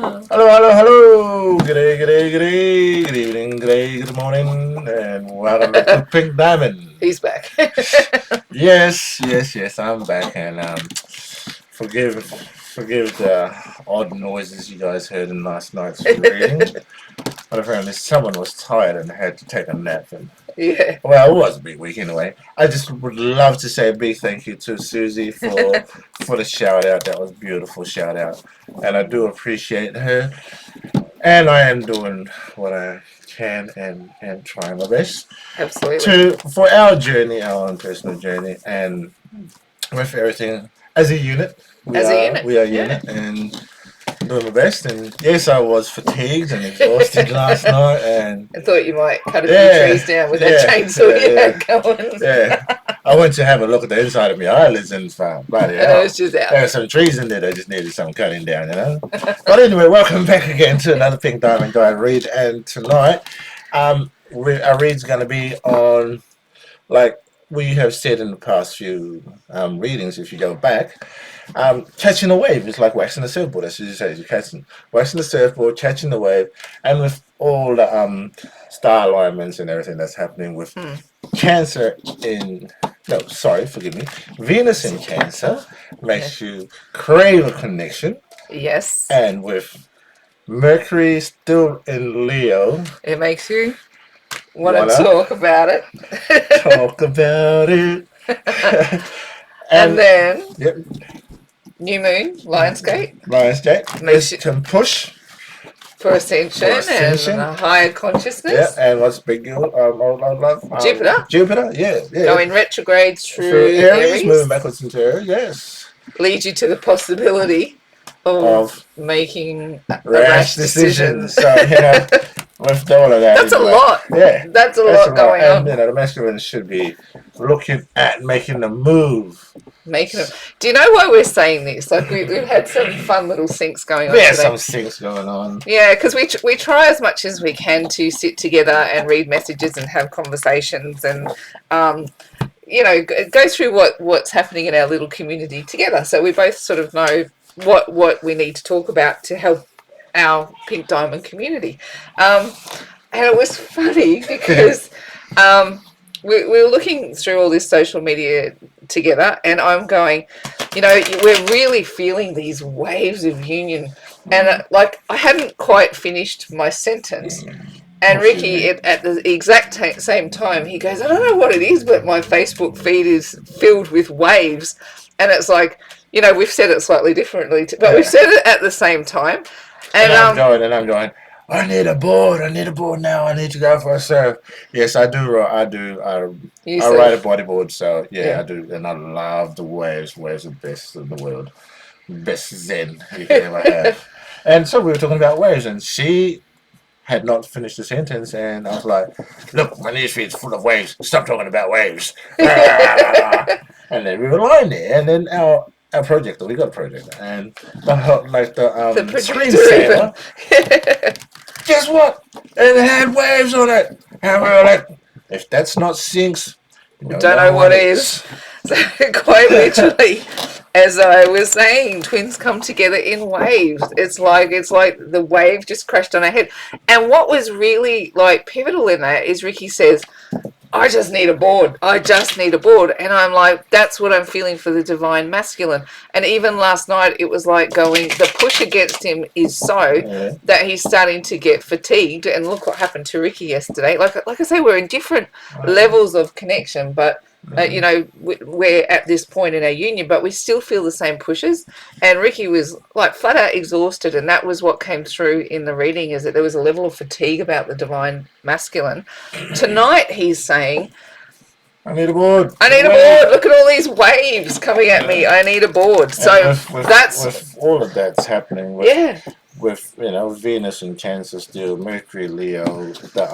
Hello, hello, hello. Good evening, good day, good morning, and welcome back to Pink Diamond. He's back. Yes, I'm back, and forgive the odd noises you guys heard in last night's reading. But apparently someone was tired and had to take a nap, and Yeah. well, it was a big week anyway. I just would love to say a big thank you to Susie for the shout out. That was a beautiful shout out, and I do appreciate her. And I am doing what I can and trying my best Absolutely. to for our journey, our own personal journey, and with everything as a unit. We As a are unit. we are a Yeah. unit and doing my best. And yes, I was fatigued and exhausted last night, and I thought you might cut a few yeah, trees down with that yeah, chainsaw you yeah, had going. yeah. I went to have a look at the inside of my eyelids and found, bloody And it was hell, just out. there were some trees in there that just needed some cutting down, you know. But anyway, welcome back again to another Pink Diamond Guy read, and tonight, our read's going to be on, like we have said in the past few readings. If you go back, catching a wave is like waxing a surfboard. As you say, you're waxing the surfboard, catching the wave, and with all the star alignments and everything that's happening with Cancer in no, sorry, forgive me. Venus in Cancer makes you crave a connection, Yes. and with Mercury still in Leo, It makes you want to wanna talk about it. talk about it. And And then yep, New Moon, Lionsgate, Lionsgate makes you can push for ascension, for ascension. and a higher Yeah, consciousness. and what's big deal? Jupiter Jupiter, yeah, going retrograde through through Aries, moving Aries backwards into Aries, yes. leads you to the possibility of Of making a rash rash decision. decisions. So, with all of that, That's it's a like, lot. yeah, That's a that's a lot lot. going And, on. the masculine should be looking at making the move. Making it. Do you know why we're saying this? Like we've had some fun little syncs going on There's today. some things going on. Yeah, because we try as much as we can to sit together and read messages and have conversations and go through what's happening in our little community together. So we both sort of know what we need to talk about to help our Pink Diamond community. And it was funny because we were looking through all this social media together, and I'm going, we're really feeling these waves of union. And like, I hadn't quite finished my sentence. And Ricky, at the exact same time, he goes, I don't know what it is, but my Facebook feed is filled with waves. And it's like, we've said it slightly differently, but we've said it at the same time. And I'm going. I need a board. I need a board now. I need to go for a surf. Yes, I do. I ride a bodyboard, so yeah, I do, and I love the waves. Waves are the best in the world, best zen you can ever have. And so we were talking about waves, and she had not finished the sentence, and I was like, "Look, my newsfeed's full of waves. Stop talking about waves." And then we were lying there, and then our projector, we got a projector, and the screensaver. Guess what? It had waves on it, and we were like, "If that's not sinks, don't know what is." So quite literally, as I was saying, twins come together in waves. It's like the wave just crashed on our head. And what was really like pivotal in that is Ricky says, I just need a board. I just need a board. And I'm like, that's what I'm feeling for the divine masculine. And even last night, it was like going, the push against him is so that he's starting to get fatigued. And look what happened to Ricky yesterday. Like I say, we're in different levels of connection, but we're at this point in our union, but we still feel the same pushes. And Ricky was like flat out exhausted, and that was what came through in the reading, is that there was a level of fatigue about the divine masculine. Tonight he's saying, I need a board. I need a board. Look at all these waves coming at me. I need a board. So that's with all of that's happening. With Venus in Cancer still, Mercury, Leo, the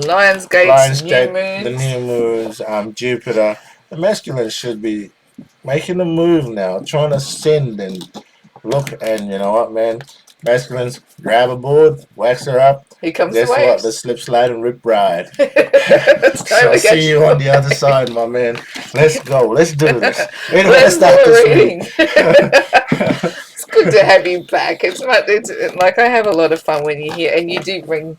Lionsgate, the new moons, Jupiter. The masculine should be making a move now, trying to send and look. And you know what, man? Masculines, grab a board, wax her up. Here comes Guess the waves. what? The slip, slide, and rip ride. So see you on the other side, my man. Let's go. Let's do this. Let's start this reading. good to have you back. It's like I have a lot of fun when you're here, and you do bring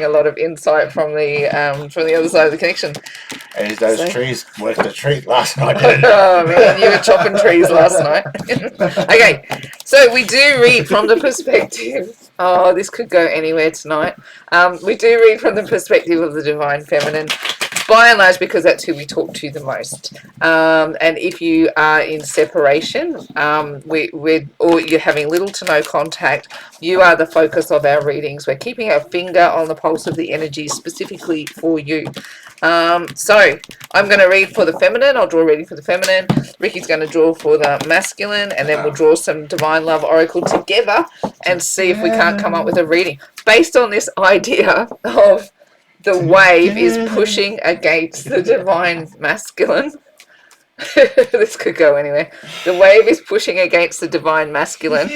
a lot of insight from the other side of the connection. And those trees worked a treat last night. Oh man, you were chopping trees last night. Okay, so we do read from the perspective. Oh, this could go anywhere tonight. We do read from the perspective of the divine feminine, by and large, because that's who we talk to the most. And if you are in separation, or you're having little to no contact, you are the focus of our readings. We're keeping our finger on the pulse of the energy specifically for you. So I'm going to read for the feminine. I'll draw a reading for the feminine. Ricky's going to draw for the masculine, and then we'll draw some divine love oracle together and see if we can't come up with a reading based on this idea of the wave is pushing against the divine masculine. This could go anywhere. The wave is pushing against the divine masculine,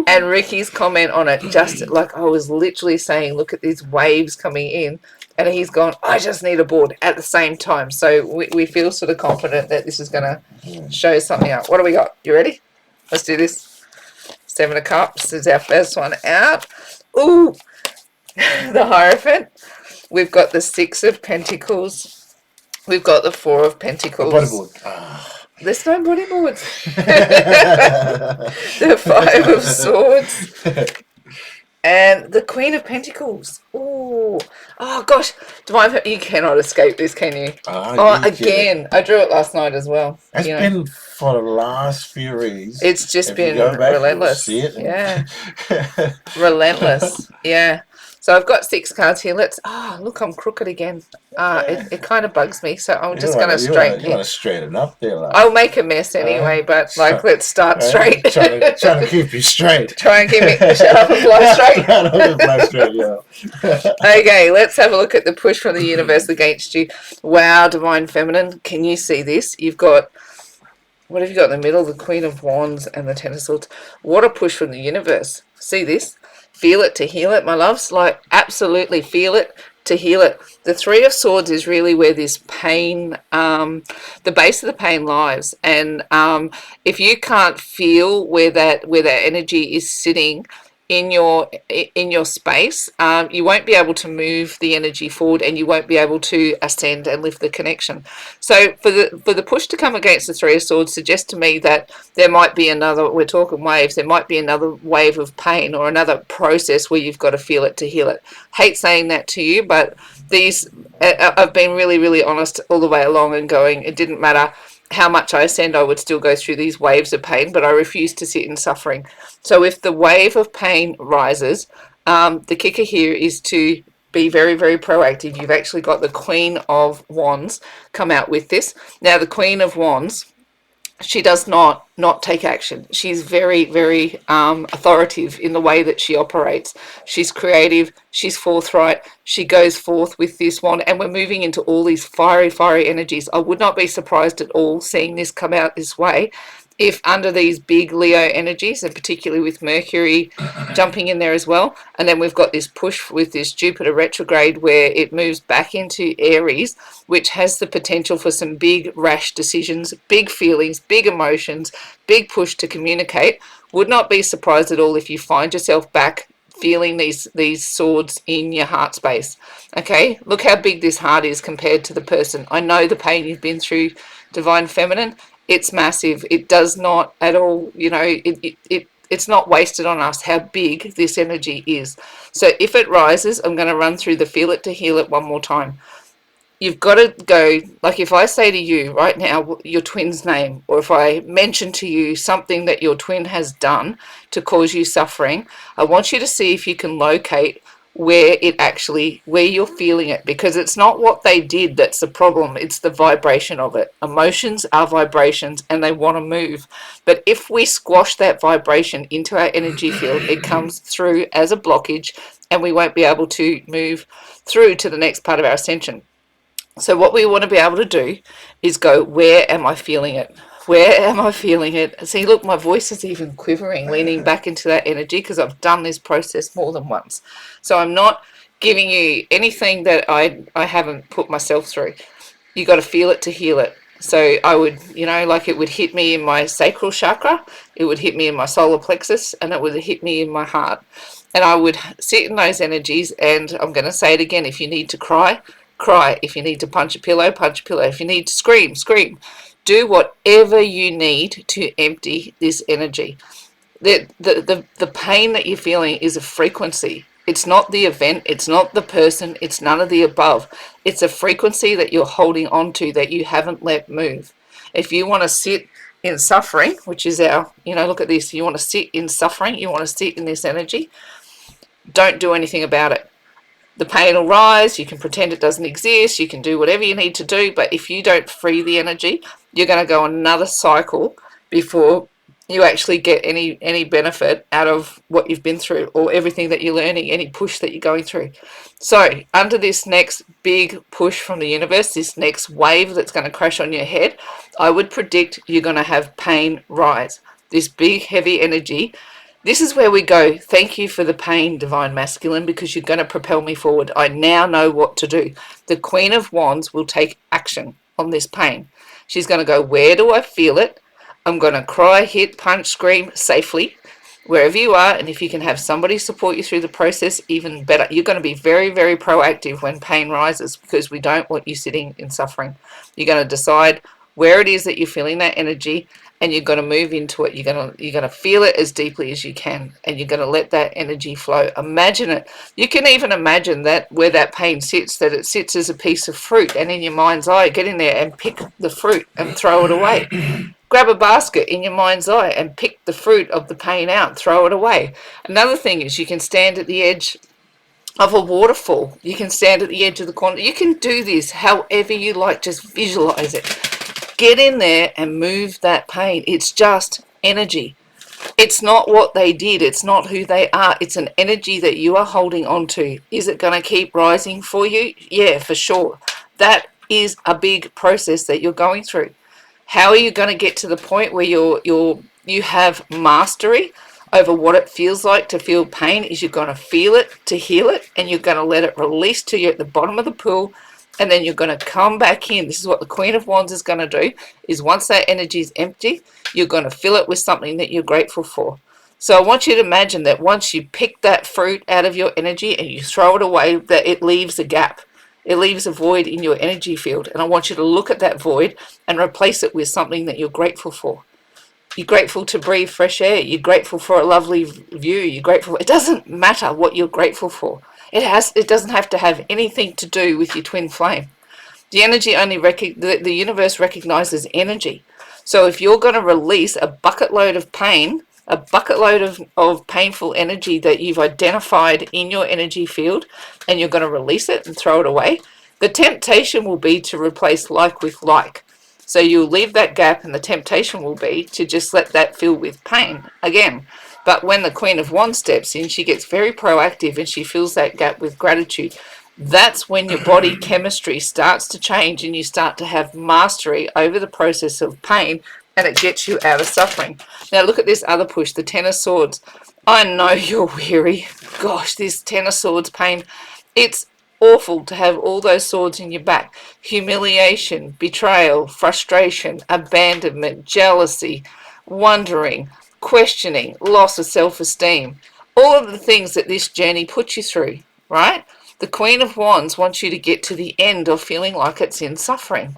and Ricky's comment on it, just like I was literally saying, look at these waves coming in, and he's gone, I just need a board at the same time. So we feel sort of confident that this is going to show something out. What do we got? You ready? Let's do this. 7 of Cups is our first one out. Ooh, the Hierophant. We've got the 6 of Pentacles. We've got the 4 of Pentacles. Bodyboard. There's no bodyboards. The 5 of Swords. And the Queen of Pentacles. Ooh. Oh, gosh. You cannot escape this, can you? Again. I drew it last night as well. It's been for the last few readings. It's just been relentless. Yeah. Relentless. Yeah. So I've got 6 cards here. Look, I'm crooked again. It kind of bugs me, so I'm just going to straighten it. You want to straighten up there, like. I'll make a mess anyway, but let's start straight. Trying to keep you straight. Try and keep me shut up and fly straight. Shut up and fly straight, yeah. Okay, let's have a look at the push from the universe against you. Wow, divine feminine, can you see this? You've got, what have you got in the middle? The Queen of Wands and the Ten of Swords. What a push from the universe. See this? Feel it to heal it, my loves. Like, absolutely feel it to heal it. The 3 of Swords is really where this pain, the base of the pain lies. And if you can't feel where that energy is sitting in your space, you won't be able to move the energy forward, and you won't be able to ascend and lift the connection. So for the push to come against the 3 of Swords suggests to me that there might be another, we're talking waves, there might be another wave of pain or another process where you've got to feel it to heal it. Hate saying that to you, but I've been really, really honest all the way along and going, it didn't matter how much I ascend, I would still go through these waves of pain, but I refuse to sit in suffering. So if the wave of pain rises, the kicker here is to be very, very proactive. You've actually got the Queen of Wands come out with this. Now, the Queen of Wands, she does not take action. She's very, very authoritative in the way that she operates. She's creative. She's forthright. She goes forth with this wand, and we're moving into all these fiery, fiery energies. I would not be surprised at all seeing this come out this way if under these big Leo energies, and particularly with Mercury jumping in there as well, and then we've got this push with this Jupiter retrograde where it moves back into Aries, which has the potential for some big rash decisions, big feelings, big emotions, big push to communicate. Would not be surprised at all if you find yourself back feeling these swords in your heart space. Okay, look how big this heart is compared to the person. I know the pain you've been through, divine feminine. It's massive. It does not at all, it's not wasted on us how big this energy is. So if it rises, I'm going to run through the feel it to heal it one more time. You've got to go, like if I say to you right now your twin's name, or if I mention to you something that your twin has done to cause you suffering, I want you to see if you can locate where you're feeling it, because it's not what they did that's the problem, it's the vibration of it. Emotions are vibrations and they want to move, but if we squash that vibration into our energy field, it comes through as a blockage and we won't be able to move through to the next part of our ascension. So what we want to be able to do is go, where am I feeling it? Where am I feeling it? See, look, my voice is even quivering, leaning back into that energy because I've done this process more than once. So I'm not giving you anything that I haven't put myself through. You got to feel it to heal it. So I would, like it would hit me in my sacral chakra, it would hit me in my solar plexus, and it would hit me in my heart. And I would sit in those energies, and I'm going to say it again: if you need to cry, cry. If you need to punch a pillow, punch a pillow. If you need to scream, scream. Do whatever you need to empty this energy. The pain that you're feeling is a frequency. It's not the event, it's not the person, it's none of the above. It's a frequency that you're holding on to that you haven't let move. If you want to sit in suffering, which is our, look at this, you want to sit in suffering, you want to sit in this energy, don't do anything about it. The pain will rise, you can pretend it doesn't exist, you can do whatever you need to do, but if you don't free the energy, you're going to go another cycle before you actually get any benefit out of what you've been through, or everything that you're learning, any push that you're going through. So under this next big push from the universe, this next wave that's going to crash on your head, I would predict you're going to have pain rise. This big heavy energy. This is where we go. Thank you for the pain, Divine Masculine, because you're going to propel me forward. I now know what to do. The Queen of Wands will take action on this pain. She's going to go, where do I feel it? I'm going to cry, hit, punch, scream safely, wherever you are. And if you can have somebody support you through the process, even better. You're going to be very, very proactive when pain rises, because we don't want you sitting in suffering. You're going to decide where it is that you're feeling that energy, and you're going to move into it. You're going to feel it as deeply as you can, and you're going to let that energy flow. Imagine it. You can even imagine that where that pain sits, that it sits as a piece of fruit, and in your mind's eye, get in there and pick the fruit and throw it away. Grab a basket in your mind's eye and pick the fruit of the pain out, throw it away. Another thing is you can stand at the edge of a waterfall. You can stand at the edge of the corner. You can do this however you like. Just visualize it. Get in there and move that pain. It's just energy. It's not what they did. It's not who they are. It's an energy that you are holding on to. Is it going to keep rising for you? Yeah, for sure. That is a big process that you're going through. How are you going to get to the point where you have mastery over what it feels like to feel pain? Is you're going to feel it to heal it, and you're going to let it release to you at the bottom of the pool, and then you're going to come back in. This is what the Queen of Wands is going to do, is once that energy is empty, you're going to fill it with something that you're grateful for. So I want you to imagine that once you pick that fruit out of your energy and you throw it away, that it leaves a gap. It leaves a void in your energy field. And I want you to look at that void and replace it with something that you're grateful for. You're grateful to breathe fresh air. You're grateful for a lovely view. You're grateful. It doesn't matter what you're grateful for. It doesn't have to have anything to do with your twin flame. The energy only the universe recognizes energy. So if you're going to release a bucket load of pain, a bucket load of painful energy that you've identified in your energy field, and you're going to release it and throw it away, the temptation will be to replace like with like. So you'll leave that gap, and the temptation will be to just let that fill with pain again. But when the Queen of Wands steps in, she gets very proactive and she fills that gap with gratitude. That's when your body chemistry starts to change and you start to have mastery over the process of pain, and it gets you out of suffering. Now look at this other push, the Ten of Swords. I know you're weary. Gosh, this Ten of Swords pain. It's awful to have all those swords in your back. Humiliation, betrayal, frustration, abandonment, jealousy, wondering, questioning, loss of self-esteem. All of the things that this journey puts you through, right? The Queen of Wands wants you to get to the end of feeling like it's in suffering.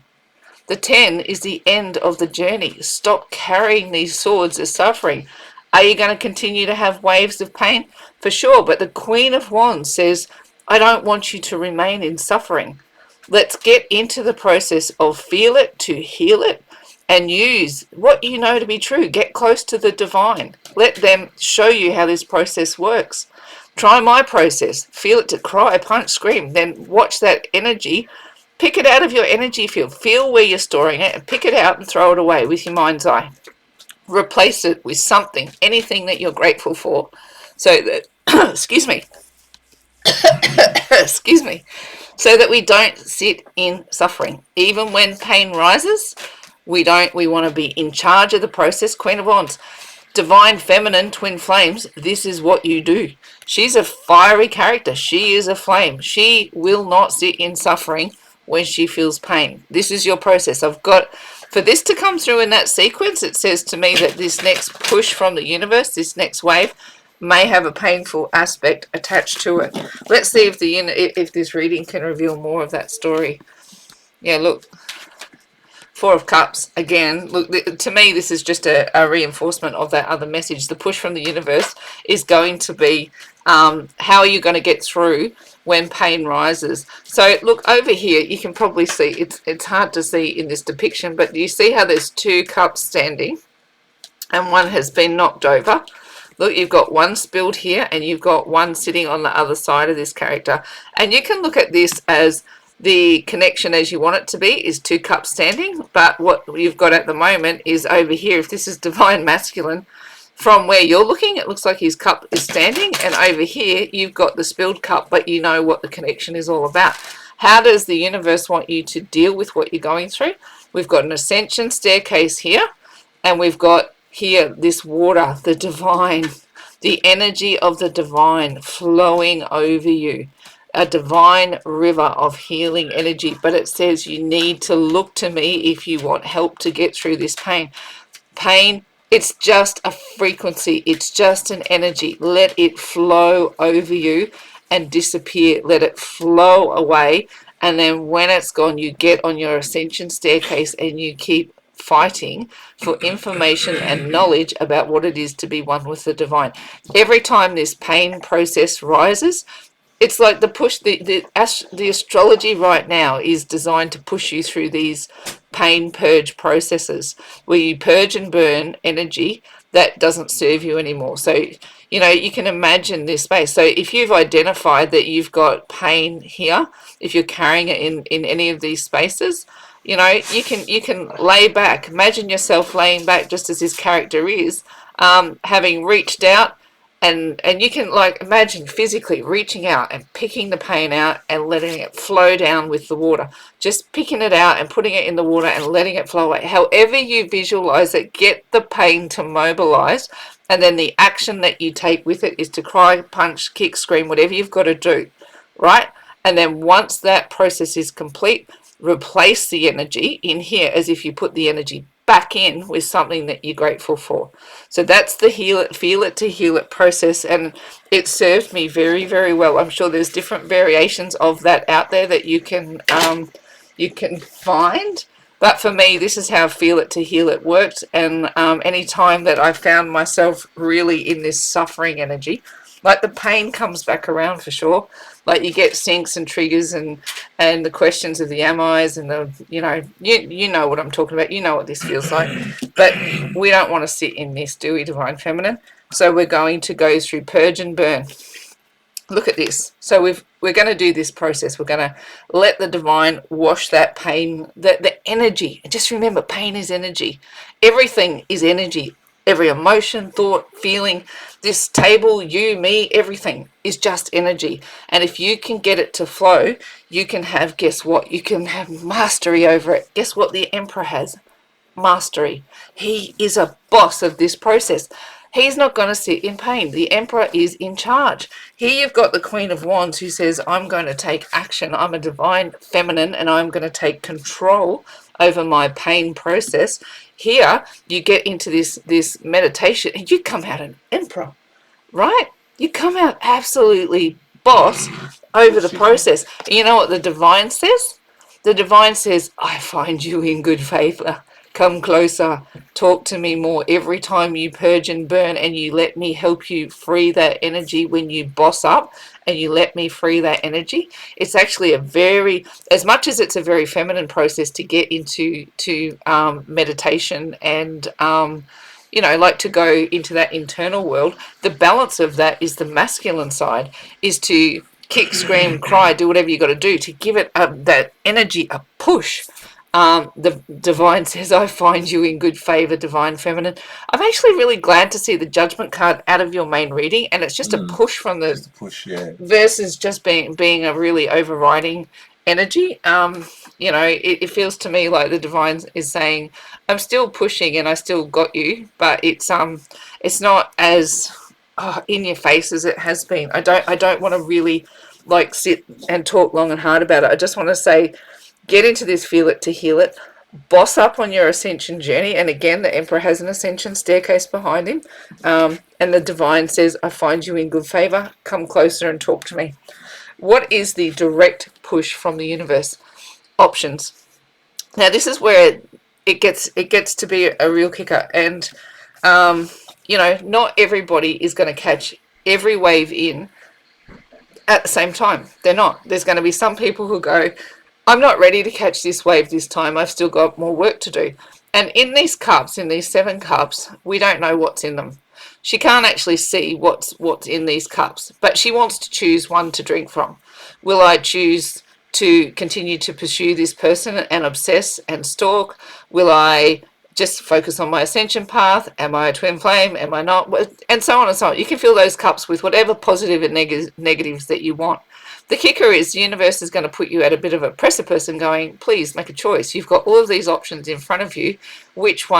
The 10 is the end of the journey. Stop carrying these swords as suffering. Are you going to continue to have waves of pain? For sure, but the Queen of Wands says, I don't want you to remain in suffering. Let's get into the process of feel it to heal it, and use what you know to be true. Get close to the divine. Let them show you how this process works. Try my process. Feel it to cry, punch, scream. Then watch that energy. Pick it out of your energy field. Feel where you're storing it and pick it out and throw it away with your mind's eye. Replace it with something, anything that you're grateful for. So that, excuse me, excuse me, so that we don't sit in suffering. Even when pain rises, we want to be in charge of the process. Queen of Wands. Divine Feminine, twin flames, this is what you do. She's a fiery character. She is a flame. She will not sit in suffering when she feels pain. This is your process. I've got, for this to come through in that sequence, it says to me that this next push from the universe, this next wave, may have a painful aspect attached to it. Let's see if this reading can reveal more of that story. Yeah, look, Four of Cups again. Look, to me, this is just a reinforcement of that other message. The push from the universe is going to be how are you going to get through when pain rises. So look over here, you can probably see, it's hard to see in this depiction, but you see how there's two cups standing and one has been knocked over. Look, you've got one spilled here and you've got one sitting on the other side of this character. And you can look at this as the connection as you want it to be is two cups standing, but what you've got at the moment is over here, if this is divine masculine, from where you're looking, it looks like his cup is standing, and over here, you've got the spilled cup, but you know what the connection is all about. How does the universe want you to deal with what you're going through? We've got an ascension staircase here, and we've got here this water, the divine, the energy of the divine flowing over you. A divine river of healing energy, but it says you need to look to me if you want help to get through this pain. Pain, it's just a frequency, it's just an energy. Let it flow over you and disappear. Let it flow away, and then when it's gone, you get on your ascension staircase and you keep fighting for information and knowledge about what it is to be one with the divine. Every time this pain process rises, it's like the push, the astrology right now is designed to push you through these pain purge processes where you purge and burn energy that doesn't serve you anymore. So, you know, you can imagine this space. So if you've identified that you've got pain here, if you're carrying it in any of these spaces, you know, you can lay back. Imagine yourself laying back just as this character is, having reached out. And you can like imagine physically reaching out and picking the pain out and letting it flow down with the water. Just picking it out and putting it in the water and letting it flow away. However you visualize it, get the pain to mobilize. And then the action that you take with it is to cry, punch, kick, scream, whatever you've got to do, right? And then once that process is complete, replace the energy in here as if you put the energy back in with something that you're grateful for. So that's the feel it to heal it process, and it served me very, very well. I'm sure there's different variations of that out there that you can find, but for me, this is how feel it to heal it worked. And any time that I found myself really in this suffering energy, like the pain comes back around for sure. Like you get sinks and triggers and the questions of the am I's and the, you know what I'm talking about. You know what this feels like. But we don't want to sit in this, do we, Divine Feminine? So we're going to go through purge and burn. Look at this. So we're going to do this process. We're going to let the divine wash that pain, the energy. Just remember, pain is energy. Everything is energy. Every emotion, thought, feeling, this table, you, me, everything is just energy. And if you can get it to flow, you can have, guess what? You can have mastery over it. Guess what the Emperor has? Mastery. He is a boss of this process. He's not going to sit in pain. The Emperor is in charge. Here you've got the Queen of Wands who says, I'm going to take action. I'm a divine feminine and I'm going to take control over my pain process. Here you get into this meditation and you come out an Emperor, right? You come out absolutely boss over the process. And you know what the divine says? The divine says, I find you in good favor. Come closer, talk to me more. Every time you purge and burn and you let me help you free that energy when you boss up and you let me free that energy, it's actually a very, as much as it's a very feminine process to get into meditation and, like to go into that internal world, the balance of that is the masculine side, is to kick, scream, cry, do whatever you got to do to give it that energy a push. The divine says, I find you in good favor, divine feminine. I'm actually really glad to see the judgment card out of your main reading, and it's just a push from the push, yeah, versus just being a really overriding energy. It feels to me like the divine is saying, I'm still pushing and I still got you, but it's not as in your face as it has been. I don't want to really like sit and talk long and hard about it. I just want to say, Get into this, feel it to heal it. Boss up on your ascension journey. And again, the Emperor has an ascension staircase behind him. And the divine says, I find you in good favor. Come closer and talk to me. What is the direct push from the universe? Options. Now, this is where it gets to be a real kicker. And, not everybody is going to catch every wave in at the same time. They're not. There's going to be some people who go, I'm not ready to catch this wave this time. I've still got more work to do. And in these cups, in these 7 cups, we don't know what's in them. She can't actually see what's in these cups, but she wants to choose one to drink from. Will I choose to continue to pursue this person and obsess and stalk? Will I just focus on my ascension path? Am I a twin flame? Am I not? And so on and so on. You can fill those cups with whatever positive and negatives that you want. The kicker is the universe is going to put you at a bit of a precipice and going, please make a choice. You've got all of these options in front of you. Which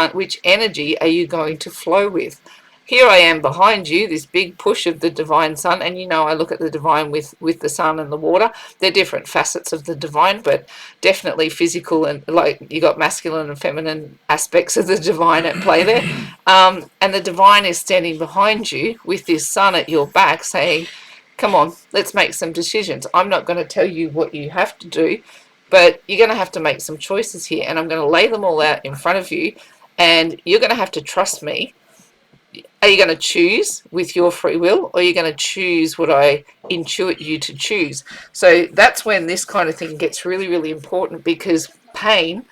energy are you going to flow with? Here I am behind you, this big push of the divine sun. And I look at the divine with the sun and the water. They're different facets of the divine, but definitely physical, and like you got masculine and feminine aspects of the divine at play there. And the divine is standing behind you with this sun at your back saying, come on, let's make some decisions. I'm not going to tell you what you have to do, but you're going to have to make some choices here. And I'm going to lay them all out in front of you. And you're going to have to trust me. Are you going to choose with your free will, or are you going to choose what I intuit you to choose? So that's when this kind of thing gets really, really important, because pain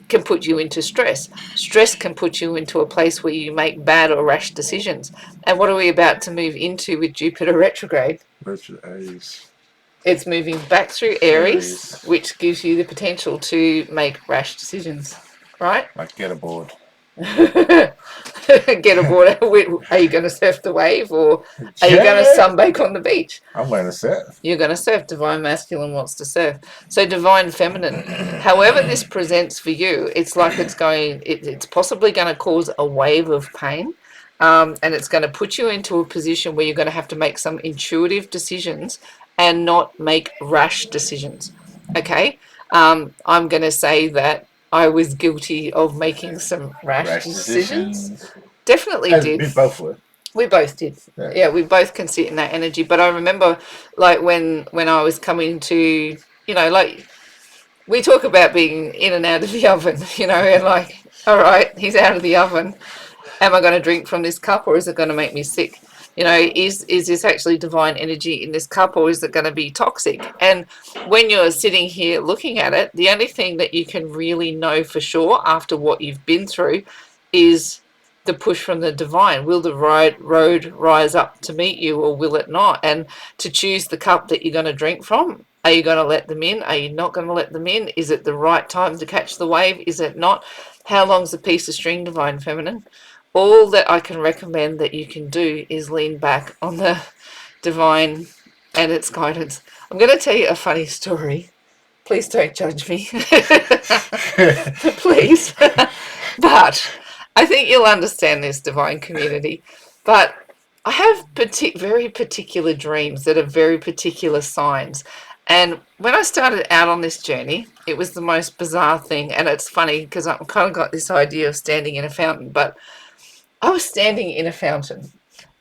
can put you into stress. Stress can put you into a place where you make bad or rash decisions. And what are we about to move into with Jupiter retrograde? Aries. It's moving back through Aries, which gives you the potential to make rash decisions, right? Like get aboard. Get aboard. Are you going to surf the wave, or are you going to sunbake on the beach? I'm going to surf. You're going to surf. Divine masculine wants to surf. So divine feminine. However this presents for you, it's like it's possibly going to cause a wave of pain, and it's going to put you into a position where you're going to have to make some intuitive decisions and not make rash decisions. Okay? I'm going to say that I was guilty of making some rash decisions. Definitely did. We both were. We both did. Yeah, we both can sit in that energy. But I remember, like, when I was coming to, like, we talk about being in and out of the oven, and like, all right, he's out of the oven. Am I going to drink from this cup, or is it going to make me sick? Is this actually divine energy in this cup, or is it going to be toxic? And when you're sitting here looking at it, the only thing that you can really know for sure after what you've been through is the push from the divine. Will the road rise up to meet you, or will it not? And to choose the cup that you're going to drink from, are you going to let them in? Are you not going to let them in? Is it the right time to catch the wave? Is it not? How long's a piece of string, divine feminine? All that I can recommend that you can do is lean back on the divine and its guidance. I'm going to tell you a funny story. Please don't judge me. Please. But I think you'll understand this, divine community. But I have very particular dreams that are very particular signs. And when I started out on this journey, it was the most bizarre thing. And it's funny because I've kind of got this idea of standing in a fountain, but I was standing in a fountain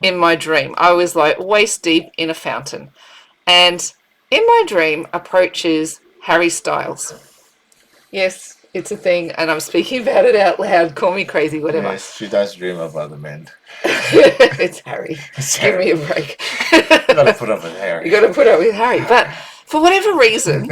in my dream. I was like waist deep in a fountain. And in my dream approaches Harry Styles. Yes, it's a thing, and I'm speaking about it out loud. Call me crazy, whatever. Yes, she does dream of other men. It's Harry. Give me a break. You got to put up with Harry. You got to put up with Harry. But for whatever reason,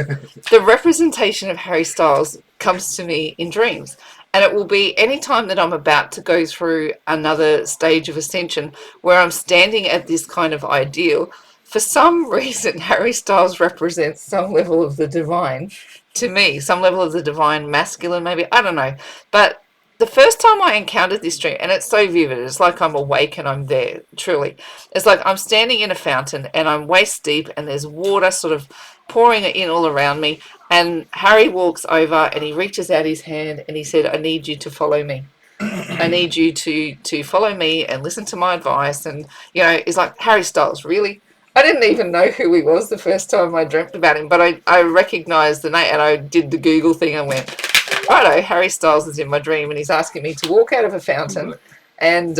the representation of Harry Styles comes to me in dreams. And it will be any time that I'm about to go through another stage of ascension where I'm standing at this kind of ideal. For some reason, Harry Styles represents some level of the divine to me, some level of the divine masculine, maybe. I don't know. But the first time I encountered this dream, and it's so vivid, it's like I'm awake and I'm there, truly. It's like I'm standing in a fountain and I'm waist deep and there's water sort of pouring in all around me. And Harry walks over and he reaches out his hand and he said, I need you to follow me. I need you to follow me and listen to my advice. And, it's like, Harry Styles, really? I didn't even know who he was the first time I dreamt about him, but I recognised the name, and I did the Google thing and went, righto, Harry Styles is in my dream, and he's asking me to walk out of a fountain and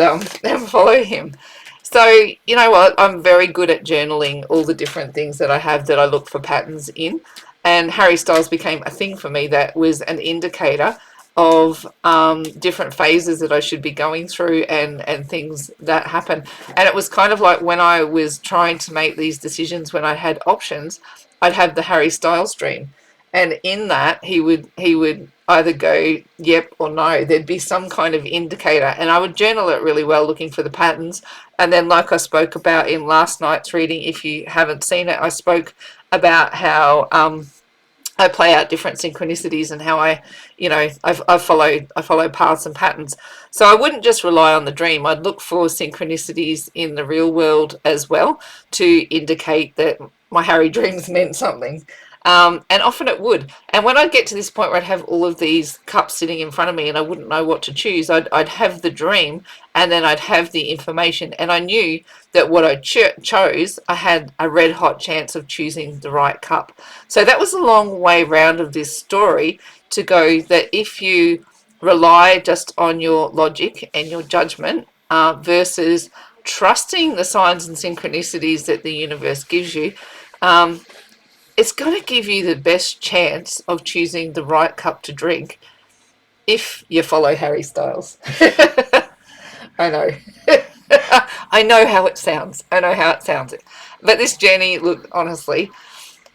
follow him. So, you know what? I'm very good at journaling all the different things that I have that I look for patterns in. And Harry Styles became a thing for me that was an indicator of different phases that I should be going through and things that happen. And it was kind of like when I was trying to make these decisions, when I had options, I'd have the Harry Styles dream. And in that, he would either go yep or no. There'd be some kind of indicator, and I would journal it really well, looking for the patterns. And then, like I spoke about in last night's reading, if you haven't seen it, I spoke about how I play out different synchronicities and how I follow paths and patterns. So I wouldn't just rely on the dream. I'd look for synchronicities in the real world as well to indicate that my Harry dreams meant something. And often it would. And when I'd get to this point where I'd have all of these cups sitting in front of me and I wouldn't know what to choose, I'd have the dream and then I'd have the information. And I knew that what I chose, I had a red hot chance of choosing the right cup. So that was a long way round of this story to go that if you rely just on your logic and your judgment versus trusting the signs and synchronicities that the universe gives you, it's going to give you the best chance of choosing the right cup to drink if you follow Harry Styles. I know. I know how it sounds. I know how it sounds. But this journey, look, honestly,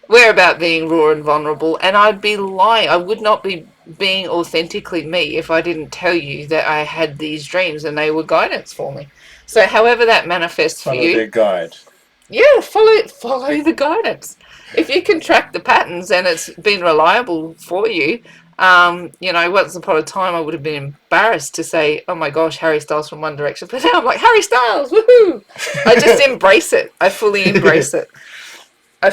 we're about being raw and vulnerable, and I'd be lying. I would not be being authentically me if I didn't tell you that I had these dreams and they were guidance for me. So however that manifests for Follow you. their guide. Yeah, follow the guidance. If you can track the patterns and it's been reliable for you, once upon a time I would have been embarrassed to say, oh my gosh, Harry Styles from One Direction. But now I'm like, Harry Styles, woohoo! I just embrace it. I fully embrace it. I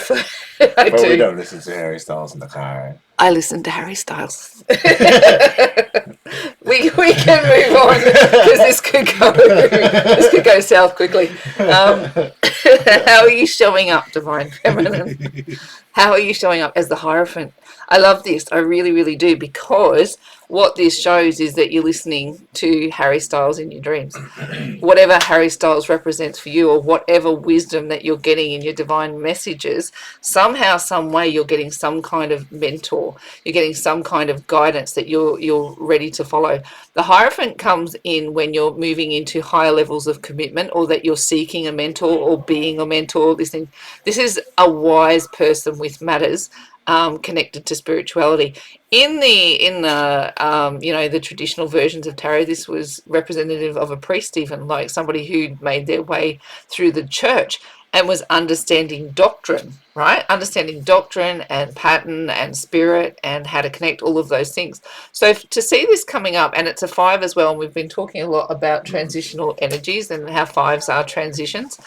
But do. we don't listen to Harry Styles in the car. I listen to Harry Styles. we can move on because this could go south quickly. How are you showing up, Divine Feminine? How are you showing up as the Hierophant? I love this. I really, really do, because what this shows is that you're listening to Harry Styles in your dreams. Whatever Harry Styles represents for you, or whatever wisdom that you're getting in your divine messages, somehow, some way, you're getting some kind of mentor. You're getting some kind of guidance that you're ready to follow. The Hierophant comes in when you're moving into higher levels of commitment, or that you're seeking a mentor or being a mentor. This is a wise person with matters. Connected to spirituality. In the traditional versions of tarot, this was representative of a priest, even like somebody who'd made their way through the church and was understanding doctrine, right? Understanding doctrine and pattern and spirit and how to connect all of those things. So to see this coming up, and it's a 5 as well, and we've been talking a lot about transitional energies and how 5s are transitions.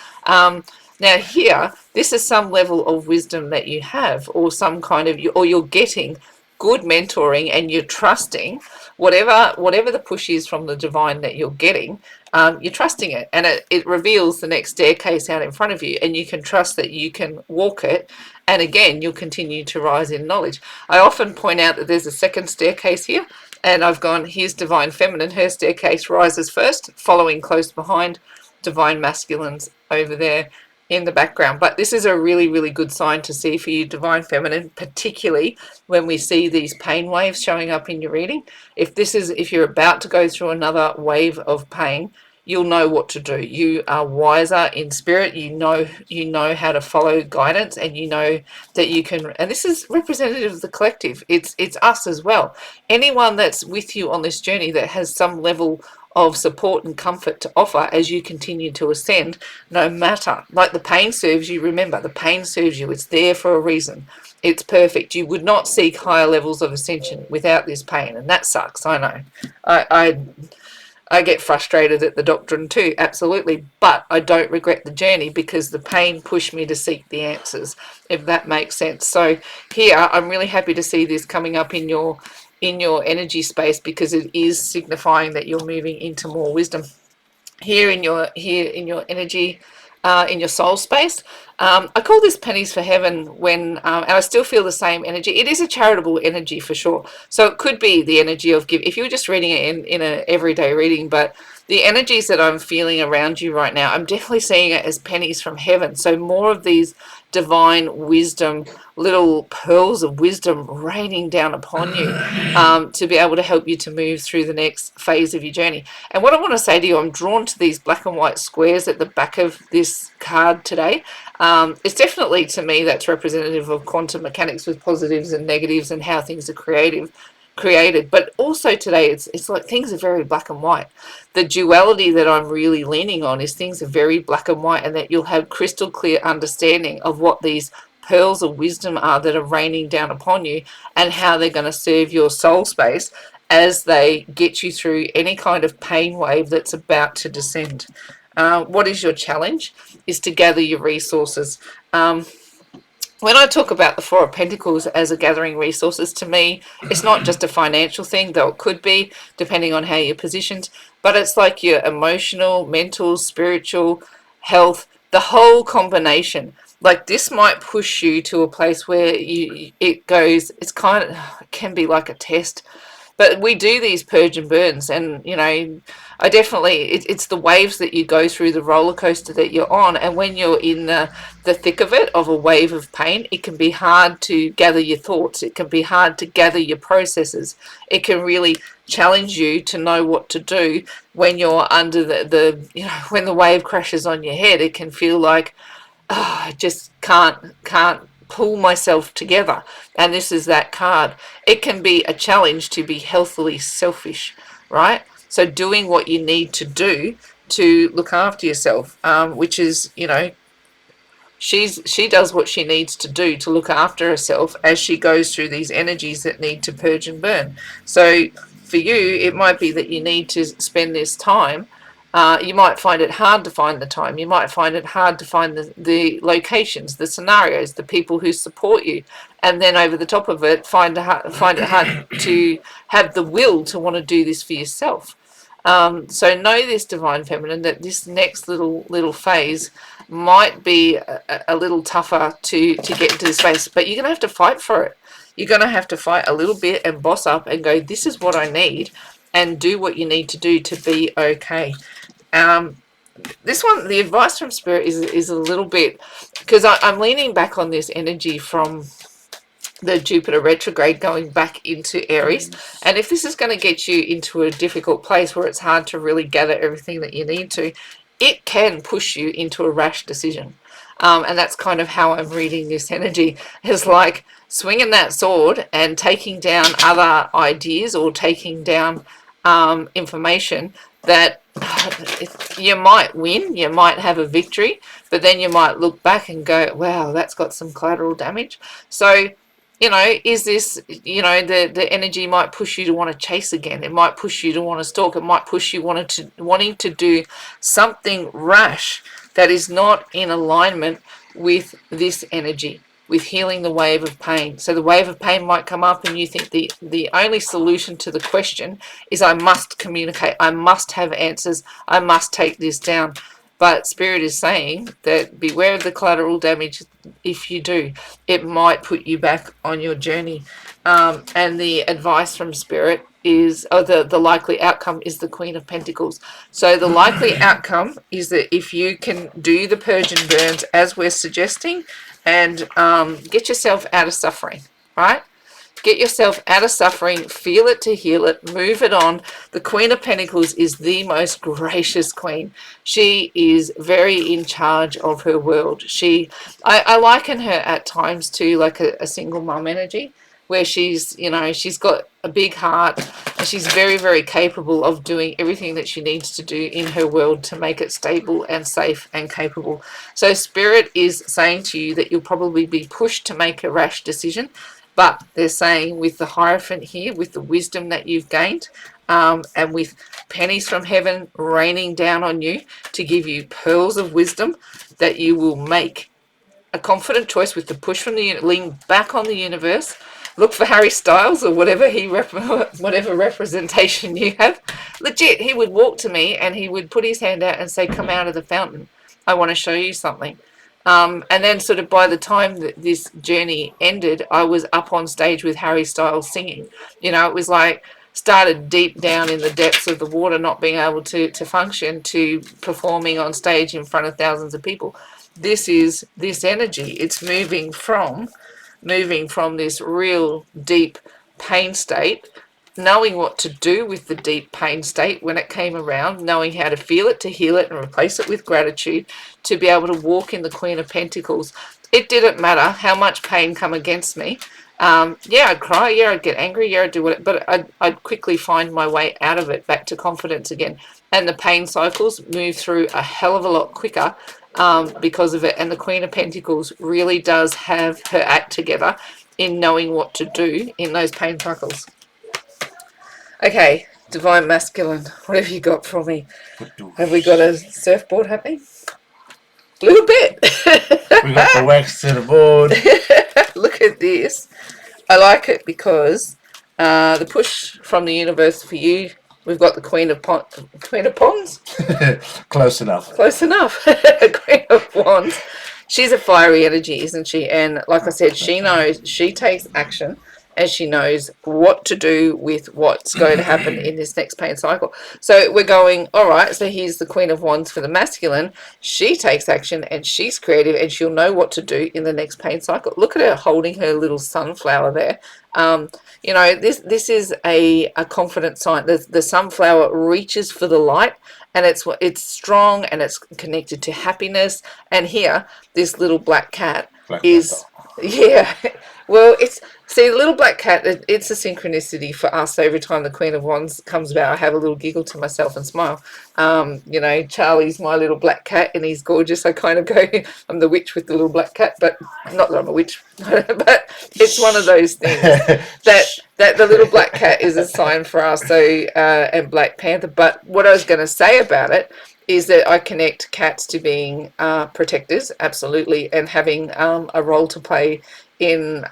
Now here, this is some level of wisdom that you have, or some kind of, or you're getting good mentoring, and you're trusting whatever the push is from the divine that you're getting. You're trusting it, and it reveals the next staircase out in front of you, and you can trust that you can walk it. And again, you'll continue to rise in knowledge. I often point out that there's a second staircase here, and I've gone, here's Divine Feminine. Her staircase rises first, following close behind Divine Masculines over there in the background. But this is a really, really good sign to see for you, Divine Feminine, particularly when we see these pain waves showing up in your reading. If you're about to go through another wave of pain, you'll know what to do. You are wiser in spirit. You know how to follow guidance, and you know that you can. And this is representative of the collective. It's us as well. Anyone that's with you on this journey that has some level of support and comfort to offer as you continue to ascend, no matter, like the pain serves you. Remember, the pain serves you. It's there for a reason. It's perfect. You would not seek higher levels of ascension without this pain, and that sucks. I know. I get frustrated at the doctrine too, absolutely, but I don't regret the journey, because the pain pushed me to seek the answers, if that makes sense. So here, I'm really happy to see this coming up in your energy space, because it is signifying that you're moving into more wisdom. Here in your energy, in your soul space, I call this pennies for heaven and I still feel the same energy. It is a charitable energy for sure. So it could be the energy of give if you were just reading it in an everyday reading, but the energies that I'm feeling around you right now, I'm definitely seeing it as pennies from heaven. So more of these divine wisdom, little pearls of wisdom raining down upon you to be able to help you to move through the next phase of your journey. And what I want to say to you, I'm drawn to these black and white squares at the back of this card today. It's definitely, to me, that's representative of quantum mechanics with positives and negatives and how things are created. But also today, it's like things are very black and white. The duality that I'm really leaning on is things are very black and white, and that you'll have crystal clear understanding of what these pearls of wisdom are that are raining down upon you and how they're going to serve your soul space as they get you through any kind of pain wave that's about to descend. What is your challenge? Is to gather your resources. When I talk about the Four of Pentacles as a gathering resources, to me, it's not just a financial thing, though it could be, depending on how you're positioned, but it's like your emotional, mental, spiritual, health, the whole combination. Like this might push you to a place where it's kind of, it can be like a test. But we do these purge and burns, and I definitely it's the waves that you go through, the roller coaster that you're on, and when you're in the thick of it, of a wave of pain, it can be hard to gather your thoughts. It can be hard to gather your processes. It can really challenge you to know what to do when you're under the when the wave crashes on your head. It can feel like, oh, I just can't pull myself together. And this is that card. It can be a challenge to be healthily selfish, right? So doing what you need to do to look after yourself, which is, she does what she needs to do to look after herself as she goes through these energies that need to purge and burn. So for you, it might be that you need to spend this time. You might find it hard to find the time. You might find it hard to find the locations, the scenarios, the people who support you. And then over the top of it, find it hard to have the will to want to do this for yourself. So know this, divine feminine, that this next little phase might be a little tougher to get into this space, but you're going to have to fight for it. You're going to have to fight a little bit and boss up and go, this is what I need, and do what you need to do to be okay. This one, the advice from Spirit is a little bit, because I'm leaning back on this energy from the Jupiter retrograde going back into Aries. And if this is going to get you into a difficult place where it's hard to really gather everything that you need to, it can push you into a rash decision. And that's kind of how I'm reading this energy, is like swinging that sword and taking down other ideas or taking down information that you might win, you might have a victory, but then you might look back and go, wow, that's got some collateral damage. So is this, the energy might push you to want to chase again. It might push you to want to stalk. It might push you wanting to do something rash that is not in alignment with this energy, with healing the wave of pain. So the wave of pain might come up and you think the only solution to the question is, I must communicate, I must have answers, I must take this down. But Spirit is saying that beware of the collateral damage. If you do, it might put you back on your journey. And the advice from Spirit is, the likely outcome is the Queen of Pentacles. So the likely outcome is that if you can do the purge and burns as we're suggesting, and get yourself out of suffering, right? Get yourself out of suffering, feel it to heal it, move it on. The Queen of Pentacles is the most gracious queen. She is very in charge of her world. I liken her at times to like a single mum energy, where she's got a big heart and she's very, very capable of doing everything that she needs to do in her world to make it stable and safe and capable. So Spirit is saying to you that you'll probably be pushed to make a rash decision. But they're saying, with the Hierophant here, with the wisdom that you've gained, and with pennies from heaven raining down on you to give you pearls of wisdom, that you will make a confident choice with the push from the lean back on the universe. Look for Harry Styles or whatever whatever representation you have. Legit, he would walk to me and he would put his hand out and say, "Come out of the fountain. I want to show you something." And then sort of by the time that this journey ended, I was up on stage with Harry Styles singing. You know, it was like started deep down in the depths of the water, not being able to function, to performing on stage in front of thousands of people. This is this energy. It's moving from this real deep pain state, knowing what to do with the deep pain state when it came around, knowing how to feel it, to heal it and replace it with gratitude, to be able to walk in the Queen of Pentacles. It didn't matter how much pain come against me. Yeah, I'd cry, yeah, I'd get angry, yeah, I'd do it, but I'd quickly find my way out of it, back to confidence again. And the pain cycles move through a hell of a lot quicker because of it. And the Queen of Pentacles really does have her act together in knowing what to do in those pain cycles. Okay, Divine Masculine, what have you got for me? Have we got a surfboard happening? A little bit. We got the wax to the board. Look at this. I like it because the push from the universe for you, we've got the Queen of Ponds. Close enough. Close enough. Queen of Wands. She's a fiery energy, isn't she? And like I said, she knows, she takes action, and she knows what to do with what's going to happen in this next pain cycle. So we're going, all right, so here's the Queen of Wands for the masculine. She takes action and she's creative and she'll know what to do in the next pain cycle. Look at her holding her little sunflower there. You know, this is a confident sign. The sunflower reaches for the light, and it's strong and it's connected to happiness. And here, this little black cat is, yeah. Well, see, the little black cat, it's a synchronicity for us. Every time the Queen of Wands comes about, I have a little giggle to myself and smile. You know, Charlie's my little black cat and he's gorgeous. I kind of go, I'm the witch with the little black cat, but not that I'm a witch, but it's one of those things that the little black cat is a sign for us. So, and Black Panther. But what I was going to say about it is that I connect cats to being protectors, absolutely, and having a role to play in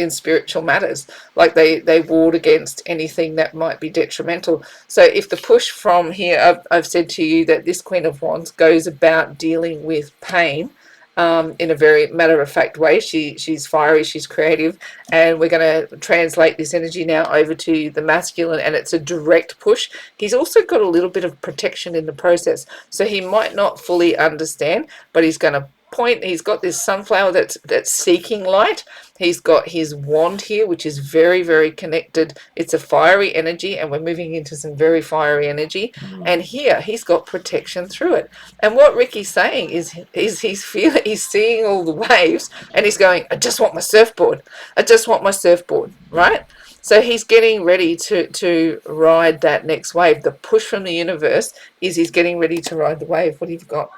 spiritual matters. Like they ward against anything that might be detrimental. So if the push from here, I've said to you that this Queen of Wands goes about dealing with pain in a very matter-of-fact way. She's fiery, she's creative, and we're going to translate this energy now over to the masculine, and it's a direct push. He's also got a little bit of protection in the process, so he might not fully understand, but he's going to point. He's got this sunflower that's seeking light. He's got his wand here, which is very, very connected. It's a fiery energy, and we're moving into some very fiery energy. And here he's got protection through it. And what Ricky's saying is he's seeing all the waves, and he's going, I just want my surfboard. I just want my surfboard, right? So he's getting ready to ride that next wave. The push from the universe is he's getting ready to ride the wave. What have you got?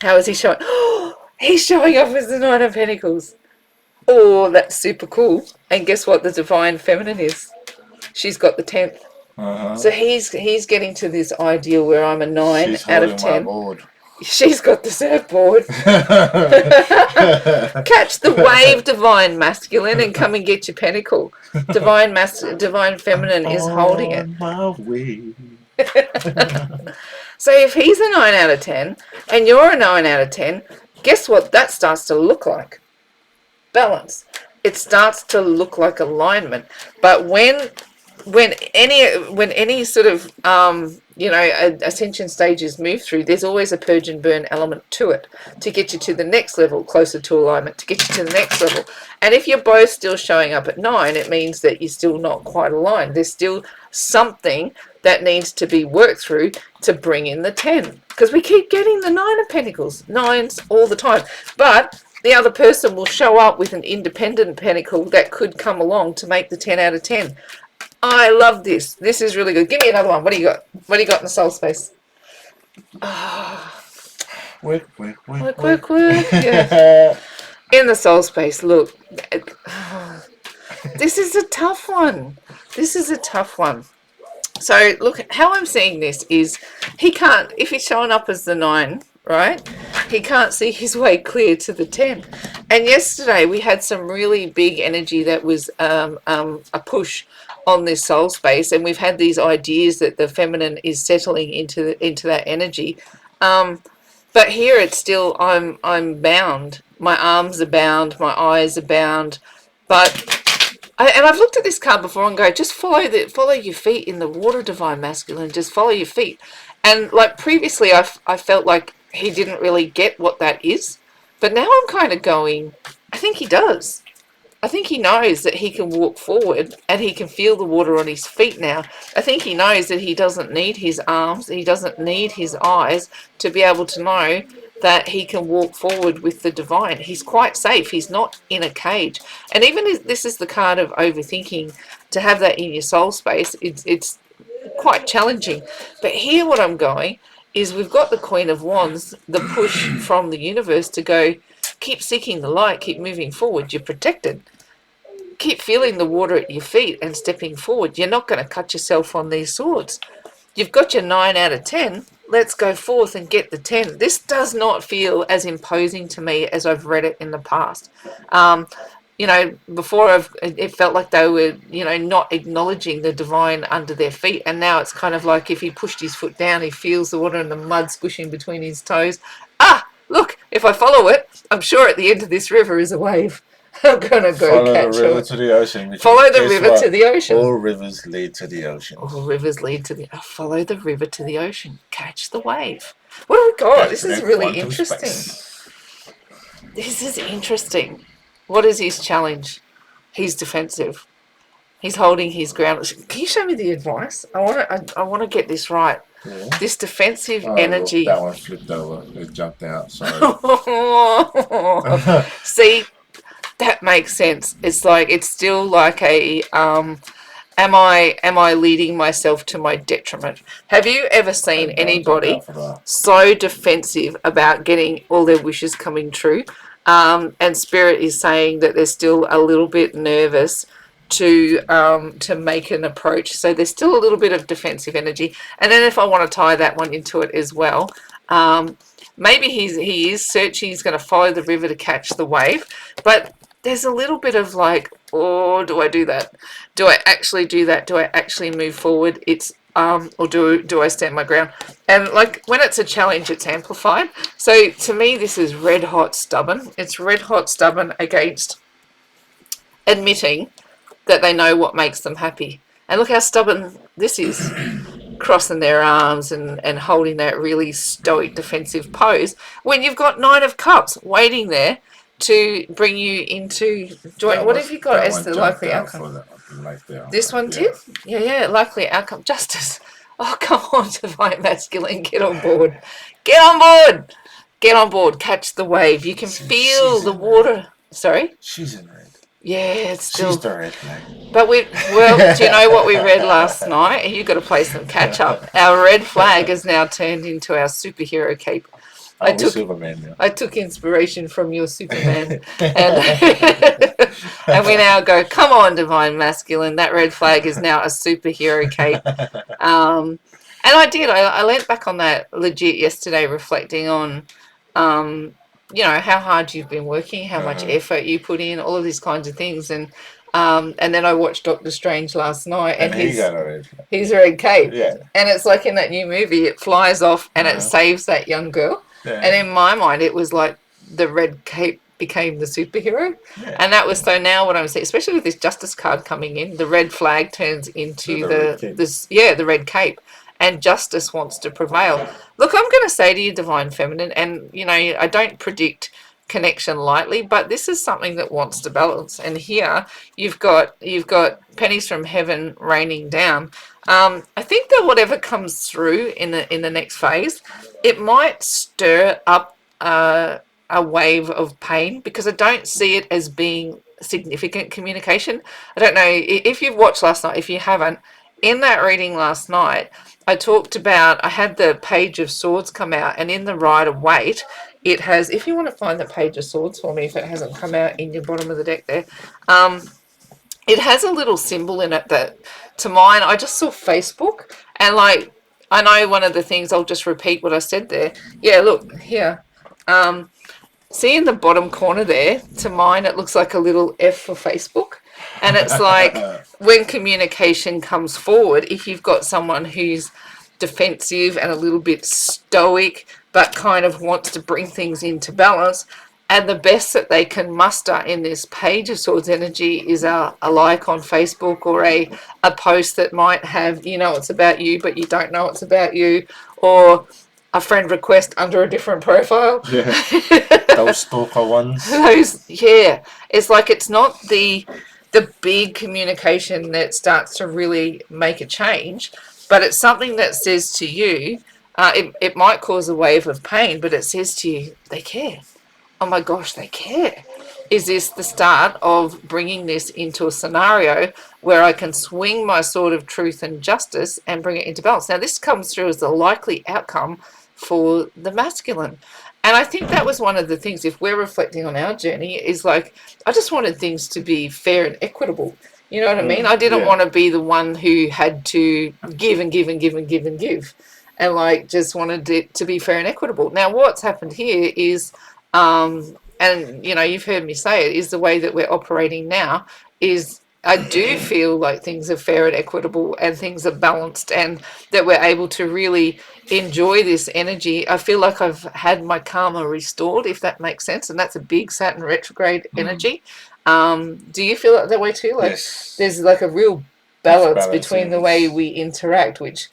How is he showing? Oh, he's showing off as the Nine of Pentacles. Oh, that's super cool. And guess what the Divine Feminine is? She's got the 10th. So he's getting to this ideal where I'm a 9 out of 10. She's got the surfboard. Catch the wave, Divine Masculine, and come and get your pentacle. Divine Feminine is holding it. So if he's a 9 out of 10 and you're a 9 out of 10, guess what that starts to look like? Balance. It starts to look like alignment. But when any sort of ascension stages move through, there's always a purge and burn element to it to get you to the next level, closer to alignment, to get you to the next level. And if you're both still showing up at 9, it means that you're still not quite aligned. There's still something that needs to be worked through to bring in the 10, because we keep getting the 9 of Pentacles, 9s all the time. But the other person will show up with an independent pentacle that could come along to make the 10 out of 10. I love this. This is really good. Give me another one. What do you got? What do you got in the soul space? Work. Yeah. In the soul space, look. This is a tough one. So look, how I'm seeing this is he can't, if he's showing up as the 9, right? He can't see his way clear to the 10. And yesterday we had some really big energy that was a push on this soul space, and we've had these ideas that the feminine is settling into that energy. But here it's still I'm bound. My arms are bound, my eyes are bound. And I've looked at this card before and go, just follow your feet in the water, divine masculine. Just follow your feet. And like previously, I felt like he didn't really get what that is, but now I'm kind of going, I think he does. I think he knows that he can walk forward and he can feel the water on his feet now. I think he knows that he doesn't need his arms, he doesn't need his eyes to be able to know that he can walk forward with the divine. He's quite safe. He's not in a cage. And even if this is the card of overthinking, to have that in your soul space, it's quite challenging. But here what I'm going is we've got the Queen of Wands, the push from the universe to go, keep seeking the light, keep moving forward, you're protected. Keep feeling the water at your feet and stepping forward. You're not going to cut yourself on these swords. You've got your 9 out of 10. Let's go forth and get the 10. This does not feel as imposing to me as I've read it in the past. Before it felt like they were, not acknowledging the divine under their feet. And now it's kind of like if he pushed his foot down, he feels the water and the mud squishing between his toes. Look, if I follow it, I'm sure at the end of this river is a wave. I'm going to go follow catch the river it. to the ocean. Follow the river to the ocean. All rivers lead to the ocean. All rivers lead to the... follow the river to the ocean. Catch the wave. What do we got? This is really interesting. This is interesting. What is his challenge? He's defensive. He's holding his ground. Can you show me the advice? I want to get this right. Yeah. This defensive energy. That one flipped over. It jumped out. Sorry. See, that makes sense. It's like it's still like a am I leading myself to my detriment? Have you ever seen anybody so defensive about getting all their wishes coming true? And Spirit is saying that they're still a little bit nervous to make an approach. So there's still a little bit of defensive energy. And then if I want to tie that one into it as well, maybe he is searching, he's going to follow the river to catch the wave. But there's a little bit of like, oh, do I do that? Do I actually do that? Do I actually move forward? It's or do I stand my ground? And like when it's a challenge, it's amplified. So to me, this is red hot stubborn. It's red hot stubborn against admitting that they know what makes them happy. And look how stubborn this is. Crossing their arms and holding that really stoic defensive pose when you've got 9 of Cups waiting there to bring you into joy. What have you got as the likely outcome? This one did? Yeah, likely outcome. Justice. Oh, come on, divine masculine, get on board. Get on board. Get on board. Catch the wave. You can feel the water. Sorry? She's in red. Yeah, it's still. She's the red flag. But do you know what we read last night? You've got to play some catch up. Our red flag is now turned into our superhero cape. I took inspiration from your Superman, and we now go, come on, divine masculine. That red flag is now a superhero cape. And I leant back on that legit yesterday, reflecting on, how hard you've been working, how much effort you put in, all of these kinds of things. And then I watched Doctor Strange last night, and he's a red cape. Yeah. And it's like in that new movie, it flies off and it saves that young girl. Yeah. And in my mind, it was like the red cape became the superhero. Yeah. And that was, so now what I'm saying, especially with this justice card coming in, the red flag turns into the red cape. And justice wants to prevail. Look, I'm going to say to you, divine feminine, and, I don't predict connection lightly, but this is something that wants to balance. And here you've got pennies from heaven raining down. I think that whatever comes through in the next phase, it might stir up a wave of pain, because I don't see it as being significant communication. I don't know if you've watched last night. If you haven't, in that reading last night, I had the Page of Swords come out, and in the Rider-Waite, it has, if you want to find the Page of Swords for me, if it hasn't come out in your bottom of the deck there, it has a little symbol in it that, to mine, I just saw Facebook, and like, I know one of the things, I'll just repeat what I said there. Yeah, look, here. See in the bottom corner there, to mine, it looks like a little F for Facebook. And it's like when communication comes forward, if you've got someone who's defensive and a little bit stoic, but kind of wants to bring things into balance. And the best that they can muster in this page of swords energy is a like on Facebook, or a post that might have, it's about you, but you don't know it's about you, or a friend request under a different profile. Yeah. Those stalker ones. Yeah. It's like it's not the big communication that starts to really make a change, but it's something that says to you, it might cause a wave of pain, but it says to you, they care. Oh my gosh, they care. Is this the start of bringing this into a scenario where I can swing my sword of truth and justice and bring it into balance? Now, this comes through as the likely outcome for the masculine. And I think that was one of the things, if we're reflecting on our journey, is like, I just wanted things to be fair and equitable. You know what I mean? I didn't want to be the one who had to give and give and give and give and give. And like, just wanted it to be fair and equitable. Now, what's happened here is, and you've heard me say it, is the way that we're operating now is I do feel like things are fair and equitable and things are balanced, and that we're able to really enjoy this energy. I feel like I've had my karma restored, if that makes sense, and that's a big Saturn retrograde energy. Do you feel that way too? Like, yes. There's like a real balance between the way we interact, which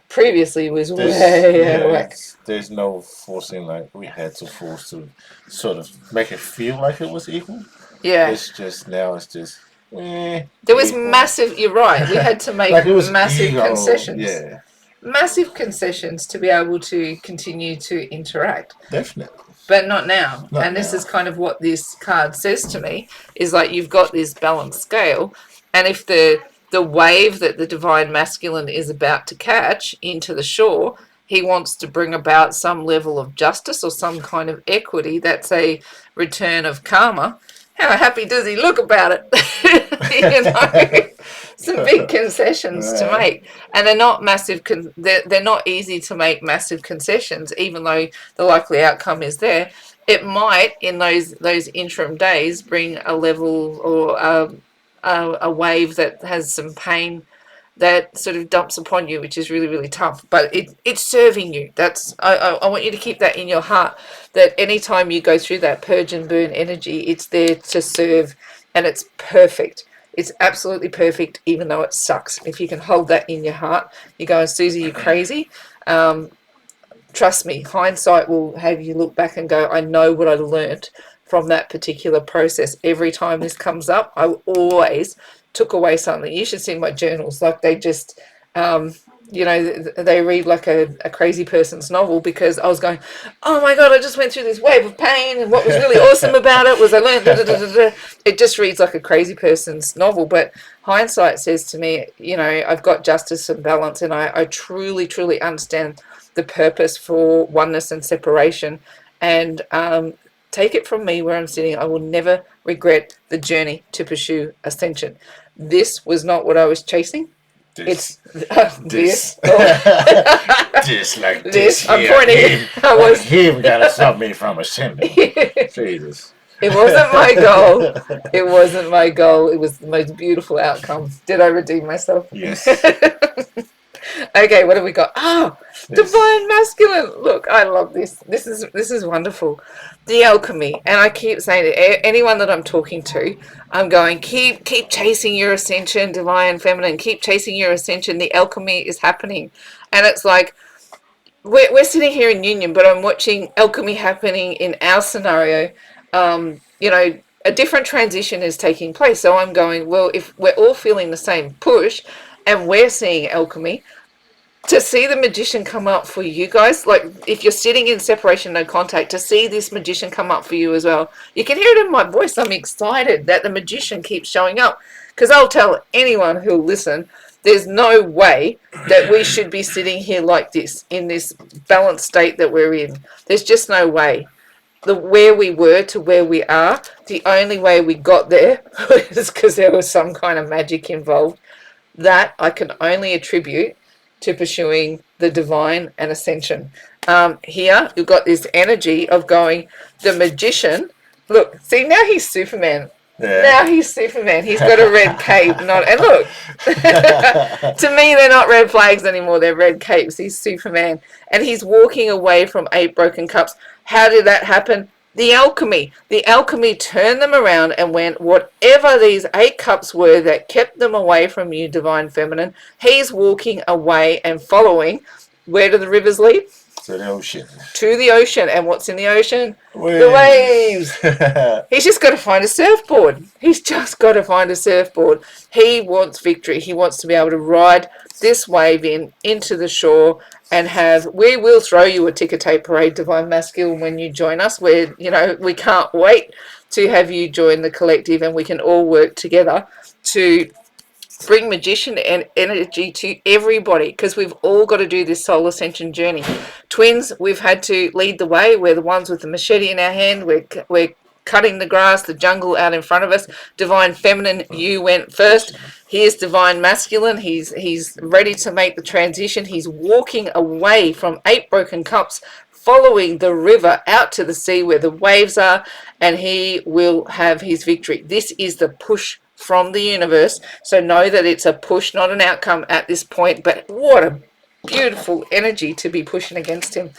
previously was way out of whack. There's no forcing, like we had to force to sort of make it feel like it was equal. Yeah. It's just now it's just there was equal. Massive, you're right, we had to make like massive concessions. Yeah. Massive concessions to be able to continue to interact. Definitely. But not now. This is kind of what this card says to me, is like you've got this balanced scale, and if the wave that the divine masculine is about to catch into the shore, he wants to bring about some level of justice or some kind of equity. That's a return of karma. How happy does he look about it? Some big concessions to make, and they're not massive. They're not easy to make massive concessions, even though the likely outcome is there. It might, in those interim days, bring a level or a wave that has some pain that sort of dumps upon you, which is really, really tough. But it's serving you. I want you to keep that in your heart, that anytime you go through that purge and burn energy, it's there to serve, and it's perfect. It's absolutely perfect, even though it sucks. If you can hold that in your heart, you're going, Susie, you crazy. Trust me, hindsight will have you look back and go, I know what I learned from that particular process. Every time this comes up, I always took away something. You should see my journals. Like, they just, they read like a crazy person's novel, because I was going, oh my God, I just went through this wave of pain, and what was really awesome about it was I learned, It just reads like a crazy person's novel. But hindsight says to me, I've got justice and balance, and I truly, truly understand the purpose for oneness and separation. And take it from me where I'm sitting, I will never regret the journey to pursue ascension. This was not what I was chasing. This. This. This, like this. I'm pointing. Him gotta stop me from ascending. Jesus. It wasn't my goal. It wasn't my goal. It was the most beautiful outcome. Did I redeem myself? Yes. Okay, what have we got? Divine masculine. Look, I love this. This is wonderful. The alchemy. And I keep saying to anyone that I'm talking to, I'm going, keep chasing your ascension, divine feminine. Keep chasing your ascension. The alchemy is happening. And it's like, we're sitting here in union, but I'm watching alchemy happening in our scenario. A different transition is taking place. So I'm going, well, if we're all feeling the same push and we're seeing alchemy, to see the magician come up for you guys, like if you're sitting in separation, no contact, to see this magician come up for you as well. You can hear it in my voice. I'm excited that the magician keeps showing up, because I'll tell anyone who'll listen, there's no way that we should be sitting here like this, in this balanced state that we're in. There's just no way. Where we were to where we are, the only way we got there was because there was some kind of magic involved. That I can only attribute to pursuing the divine and ascension. Here, you've got this energy of going, the magician, look, see, now he's Superman. Yeah. Now he's Superman. He's got a red cape. Not and look, to me they're not red flags anymore. They're red capes. He's Superman, and he's walking away from 8 broken cups. How did that happen? The alchemy. The alchemy turned them around and went, whatever these 8 cups were that kept them away from you, divine feminine, he's walking away and following. Where do the rivers lead? To the ocean. To the ocean. And what's in the ocean? Waves. The waves. He's just got to find a surfboard. He's just got to find a surfboard. He wants victory. He wants to be able to ride this wave into the shore and we will throw you a ticker tape parade, divine masculine, when you join us. We can't wait to have you join the collective, and we can all work together to bring magician and energy to everybody, because we've all got to do this soul ascension journey. Twins, we've had to lead the way. We're the ones with the machete in our hand. We're cutting the grass, the jungle out in front of us. Divine feminine, you went first. Here's divine masculine. He's ready to make the transition. He's walking away from 8 broken cups, following the river out to the sea where the waves are, and he will have his victory. This is the push from the universe. So know that it's a push, not an outcome at this point. But what a beautiful energy to be pushing against him.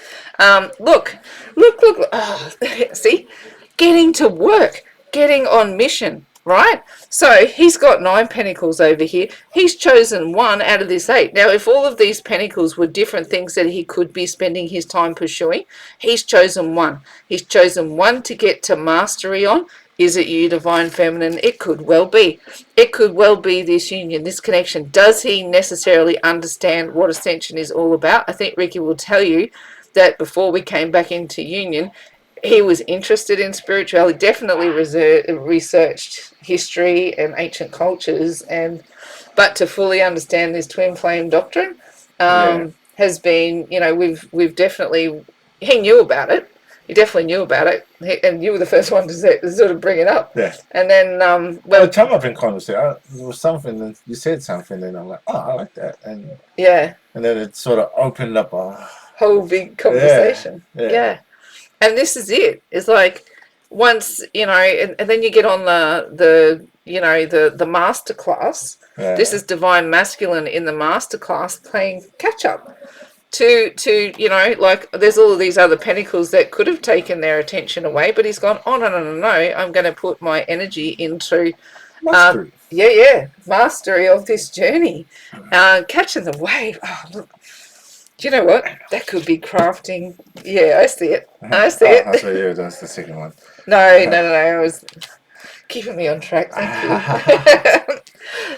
Look. Oh, see? Getting to work, getting on mission, right? So he's got 9 pentacles over here. He's chosen 1 out of this 8. Now, if all of these pentacles were different things that he could be spending his time pursuing, he's chosen 1. He's chosen 1 to get to mastery on. Is it you, divine feminine? It could well be. It could well be this union, this connection. Does he necessarily understand what ascension is all about? I think Ricky will tell you that before we came back into union, he was interested in spirituality, definitely researched history and ancient cultures, but to fully understand this twin flame doctrine has been, we've definitely, he knew about it. He definitely knew about it, and you were the first one to sort of bring it up. Yeah. And then, it came up in conversation. There was something, and you said something, and I'm like, oh, I like that. And yeah. And then it sort of opened up a whole big conversation. Yeah. And this is it. It's like once, and then you get on the master class. Yeah. This is divine masculine in the master class playing catch up to like there's all of these other pentacles that could have taken their attention away, but he's gone, oh no, I'm going to put my energy into mastery. Mastery of this journey, catching the wave. Oh, look. Do you know what? That could be crafting. Yeah, I see it. That's the second one. No. I was keeping me on track. Thank you.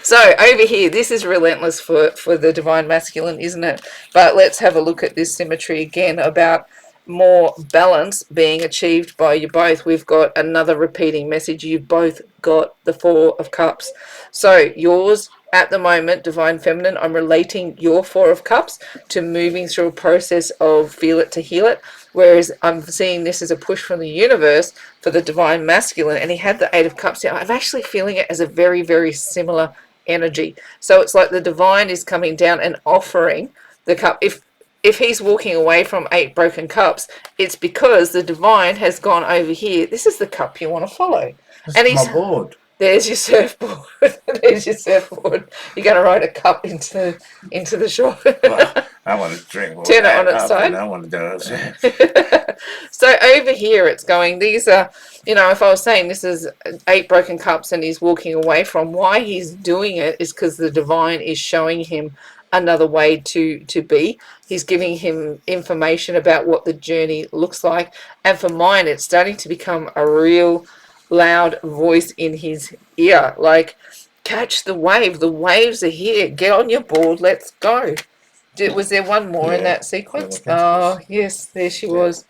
So over here, this is relentless for the divine masculine, isn't it? But let's have a look at this symmetry again about more balance being achieved by you both. We've got another repeating message. You've both got the 4 of Cups. So yours at the moment, divine feminine, I'm relating your 4 of Cups to moving through a process of feel it to heal it, whereas I'm seeing this as a push from the universe for the divine masculine, and he had the 8 of Cups here. I'm actually feeling it as a very, very similar energy. So it's like the divine is coming down and offering the cup. If he's walking away from 8 broken cups, it's because the divine has gone over here. This is the cup you want to follow. And he's my board. There's your surfboard. There's your surfboard. You're going to ride a cup into the shore. Well, I want to drink. Turn it on its side. I want to do it. So over here it's going, these are, if I was saying this is 8 broken cups and he's walking away from, why he's doing it is because the divine is showing him another way to be. He's giving him information about what the journey looks like. And for mine, it's starting to become a real loud voice in his ear, like, catch the wave, the waves are here, get on your board, let's go. Was there one more in that sequence? Oh yes, there she was.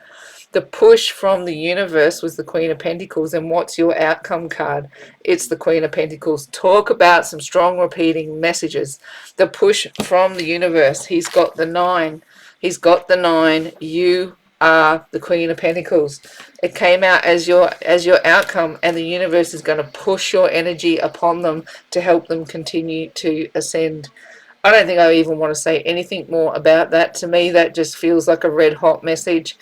The push from the universe was the Queen of Pentacles, and what's your outcome card? It's the Queen of Pentacles. Talk about some strong repeating messages. The push from the universe. He's got the 9. He's got the 9. You are the Queen of Pentacles. It came out as your outcome, and the universe is going to push your energy upon them to help them continue to ascend. I don't think I even want to say anything more about that. To me, that just feels like a red hot message.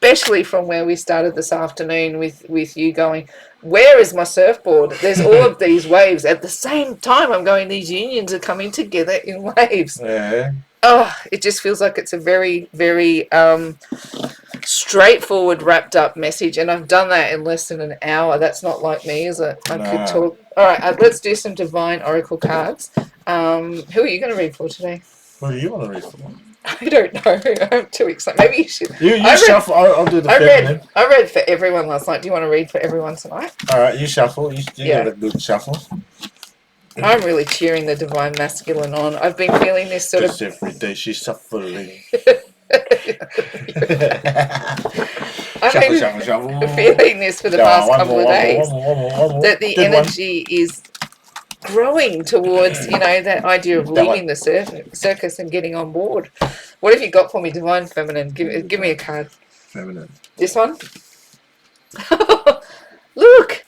especially from where we started this afternoon with you going, where is my surfboard? There's all of these waves. At the same time, I'm going, these unions are coming together in waves. Yeah. Oh, it just feels like it's a very, very straightforward, wrapped up message. And I've done that in less than an hour. That's not like me, is it? I could talk. All right, let's do some Divine Oracle cards. Who are you going to read for today? What do you want to read for? I don't know. I'm too excited. Maybe you should. You shuffle. I'll do the feminine. I read for everyone last night. Do you want to read for everyone tonight? All right, you shuffle. You got a good shuffle. I'm really cheering the Divine Masculine on. I've been feeling this sort of... every day she's shuffling. Shuffle. Feeling this for the past couple of days. That the energy is growing towards, that idea of leaving the circus and getting on board. What have you got for me, Divine Feminine? Give me a card. Feminine. This one? Look,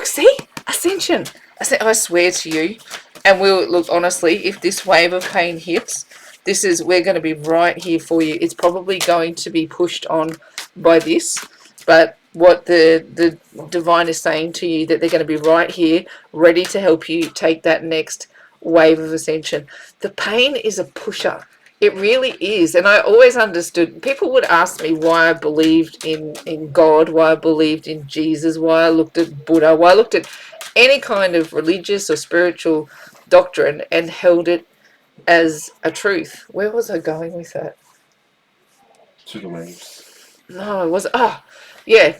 see? Ascension. I swear to you, and we'll look honestly, if this wave of pain hits, we're going to be right here for you. It's probably going to be pushed on by this, but what the divine is saying to you, that they're going to be right here, ready to help you take that next wave of ascension. The pain is a pusher. It really is. And I always understood, people would ask me why I believed in God, why I believed in Jesus, why I looked at Buddha, why I looked at any kind of religious or spiritual doctrine and held it as a truth. Where was I going with that? To the waves. No, it was... yeah.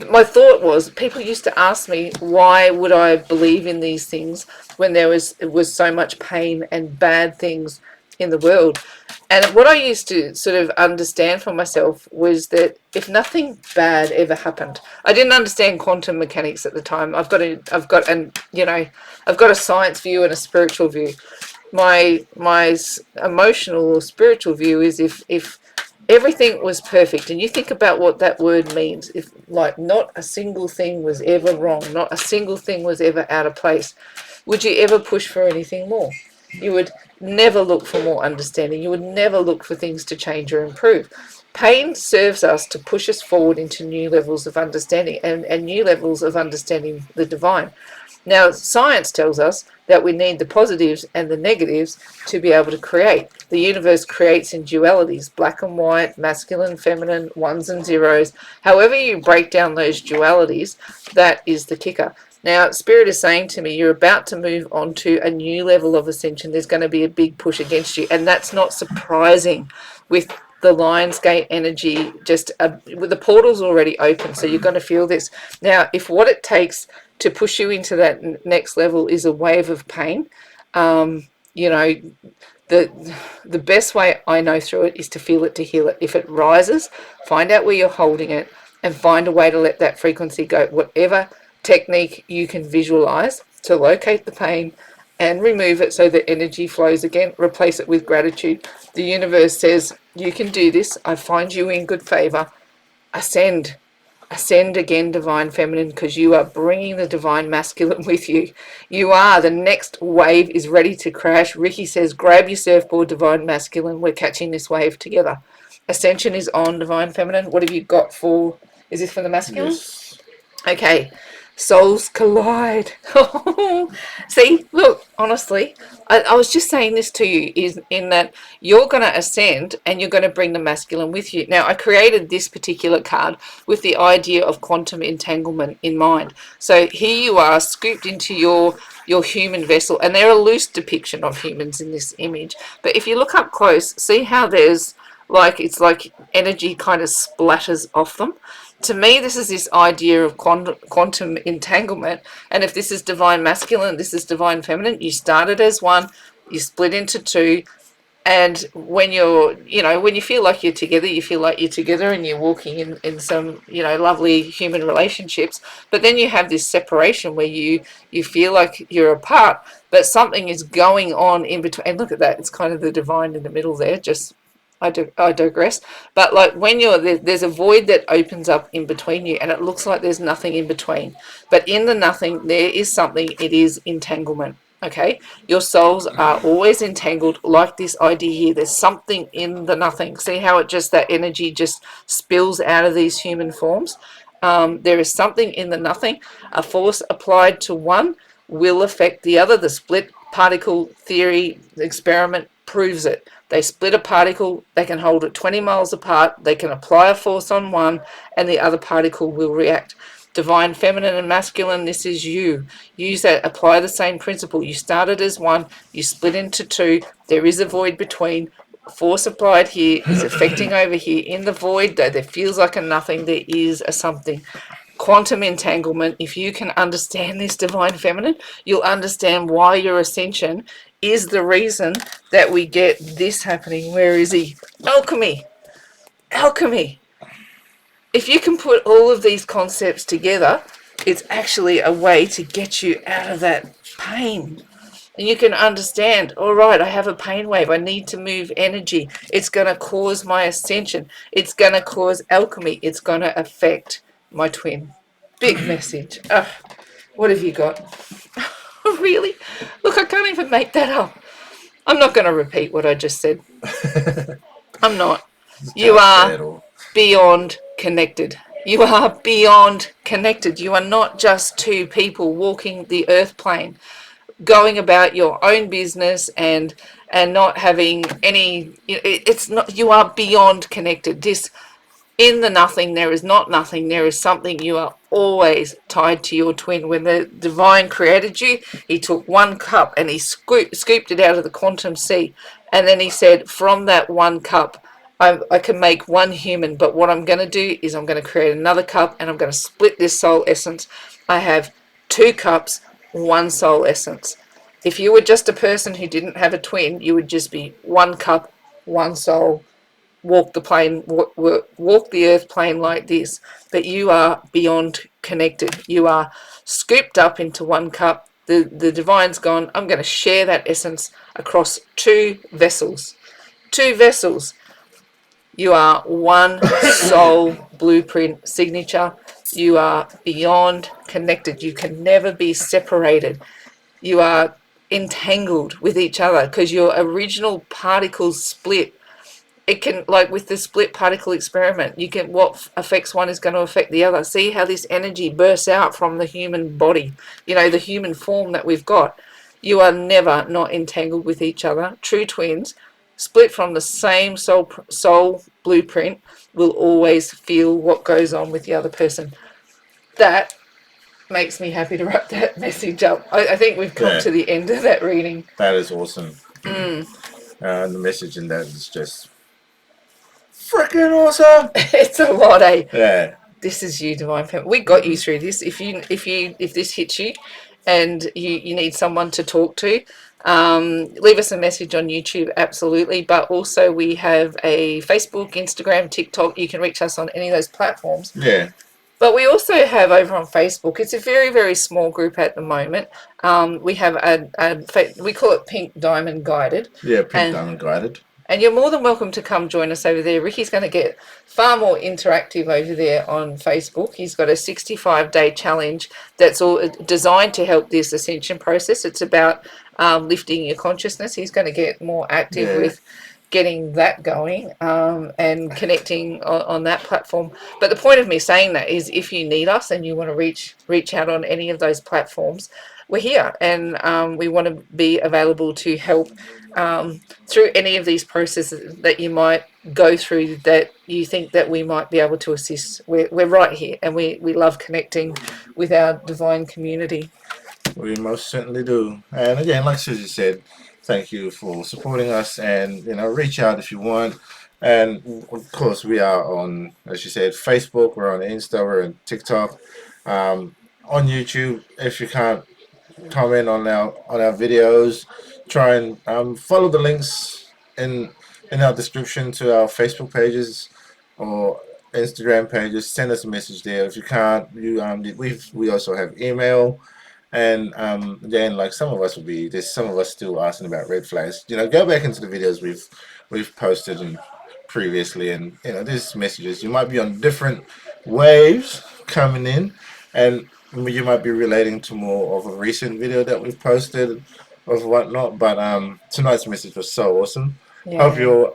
My thought was, people used to ask me, why would I believe in these things when it was so much pain and bad things in the world? And what I used to sort of understand for myself was that if nothing bad ever happened, I didn't understand quantum mechanics at the time. I've got a science view and a spiritual view. My emotional or spiritual view is if everything was perfect, and you think about what that word means, if like not a single thing was ever wrong, not a single thing was ever out of place, would you ever push for anything more? You would never look for more understanding. You would never look for things to change or improve. Pain serves us to push us forward into new levels of understanding and new levels of understanding the divine. Now, science tells us that we need the positives and the negatives to be able to create. The universe creates in dualities, black and white, masculine, feminine, ones and zeros. However you break down those dualities, that is the kicker. Now, Spirit is saying to me, you're about to move on to a new level of ascension. There's going to be a big push against you, and that's not surprising with the Lionsgate energy. Just the portal's already open, so you're going to feel this. Now, if what it takes to push you into that next level is a wave of pain, the best way I know through it is to feel it, to heal it. If it rises, find out where you're holding it and find a way to let that frequency go. Whatever technique you can visualize to locate the pain and remove it so that energy flows again, replace it with gratitude. The universe says, you can do this. I find you in good favor. Ascend again, Divine Feminine, because you are bringing the Divine Masculine with you. You are. The next wave is ready to crash. Ricky says, grab your surfboard, Divine Masculine. We're catching this wave together. Ascension is on, Divine Feminine. What have you got for... Is this for the masculine? Yes. Okay. Souls collide. See, look, honestly, I was just saying this to you, is in that you're going to ascend and you're going to bring the masculine with you. Now, I created this particular card with the idea of quantum entanglement in mind. So here you are, scooped into your human vessel, and they're a loose depiction of humans in this image. But if you look up close, see how there's it's like energy kind of splatters off them. To me, this is this idea of quantum entanglement. And if this is Divine Masculine, this is Divine Feminine, you started as one, you split into two. And when when you feel like you're together, you feel like you're together and you're walking in some, lovely human relationships. But then you have this separation where you feel like you're apart, but something is going on in between. And look at that. It's kind of the divine in the middle there, I digress. But like when you're there, there's a void that opens up in between you, and it looks like there's nothing in between. But in the nothing, there is something. It is entanglement. Okay, your souls are always entangled, like this idea here. There's something in the nothing. See how it just, that energy just spills out of these human forms? There is something in the nothing. A force applied to one will affect the other. The split particle theory experiment proves it. They split a particle, they can hold it 20 miles apart, they can apply a force on one, and the other particle will react. Divine feminine and masculine, this is you. Use that, apply the same principle. You started as one, you split into two, there is a void between. Force applied here is affecting over here. In the void, though there feels like a nothing, there is a something. Quantum entanglement, if you can understand this, divine feminine, you'll understand why your ascension is the reason that we get this happening. Where is he? Alchemy. Alchemy. If you can put all of these concepts together, it's actually a way to get you out of that pain. And you can understand, all right, I have a pain wave. I need to move energy. It's going to cause my ascension. It's going to cause alchemy. It's going to affect my twin. Big message. What have you got? Really? Look, I can't even make that up. I'm not going to repeat what I just said. I'm not. You are beyond connected. You are beyond connected. You are not just two people walking the earth plane, going about your own business and not having any. It's not. You are beyond connected. This, in the nothing, there is not nothing. There is something. You are always tied to your twin. When the divine created you, he took one cup and he scooped it out of the quantum sea, and then he said, from that one cup, I can make one human, but what I'm going to do is I'm going to create another cup and I'm going to split this soul essence. I have two cups, one soul essence. If you were just a person who didn't have a twin, you would just be one cup, one soul, walk the plane, walk the earth plane like this. But you are beyond connected. You are scooped up into one cup. The divine's gone, I'm going to share that essence across two vessels. Two vessels. You are one soul blueprint signature. You are beyond connected. You can never be separated. You are entangled with each other because your original particles split. It can, like with the split particle experiment, you can, what affects one is going to affect the other. See how this energy bursts out from the human body, the human form that we've got. You are never not entangled with each other. True twins, split from the same soul blueprint, will always feel what goes on with the other person. That makes me happy to wrap that message up. I think we've come to the end of that reading. That is awesome. The message in that is just freaking awesome. It's a lot, eh? Yeah. This is you, divine feminine. We got you through this. If this hits you, and you need someone to talk to, leave us a message on YouTube, absolutely. But also we have a Facebook, Instagram, TikTok. You can reach us on any of those platforms. Yeah. But we also have over on Facebook. It's a very, very small group at the moment. We have we call it Pink Diamond Guided. Yeah, Pink Diamond Guided. And you're more than welcome to come join us over there. Ricky's going to get far more interactive over there on Facebook. He's got a 65-day challenge that's all designed to help this ascension process. It's about lifting your consciousness. He's going to get more active with getting that going and connecting on that platform. But the point of me saying that is, if you need us and you want to reach out on any of those platforms, we're here, and we want to be available to help through any of these processes that you might go through that you think that we might be able to assist. We're right here, and we love connecting with our divine community. We most certainly do. And again, like Susie said, thank you for supporting us, and reach out if you want. And of course, we are on, as you said, Facebook. We're on Insta. We're on TikTok. On YouTube, if you can't comment on our videos, try and follow the links in our description to our Facebook pages or Instagram pages. Send us a message there. If you can't, we also have email. And again, like there's some of us still asking about red flags. Go back into the videos we've posted and previously, and there's messages. You might be on different waves coming in, and you might be relating to more of a recent video that we've posted, of whatnot. But tonight's message was so awesome. Hope Yeah. you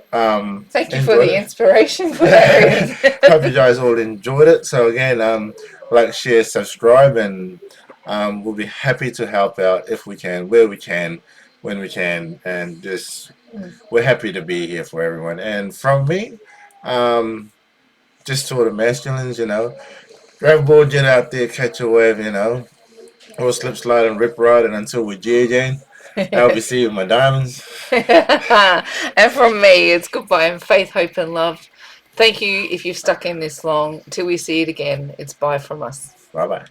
Thank you for enjoyed the it. inspiration for that reading. Hope you guys all enjoyed it. So again, like, share, subscribe, and we'll be happy to help out if we can, where we can, when we can, and just we're happy to be here for everyone. And from me, um, just to the masculines, grab a board, get out there, catch a wave, or slip, slide, and rip ride, and until we G again, I'll be seeing my diamonds. And from me, it's goodbye and faith, hope, and love. Thank you if you've stuck in this long. Till we see it again, it's bye from us. Bye bye.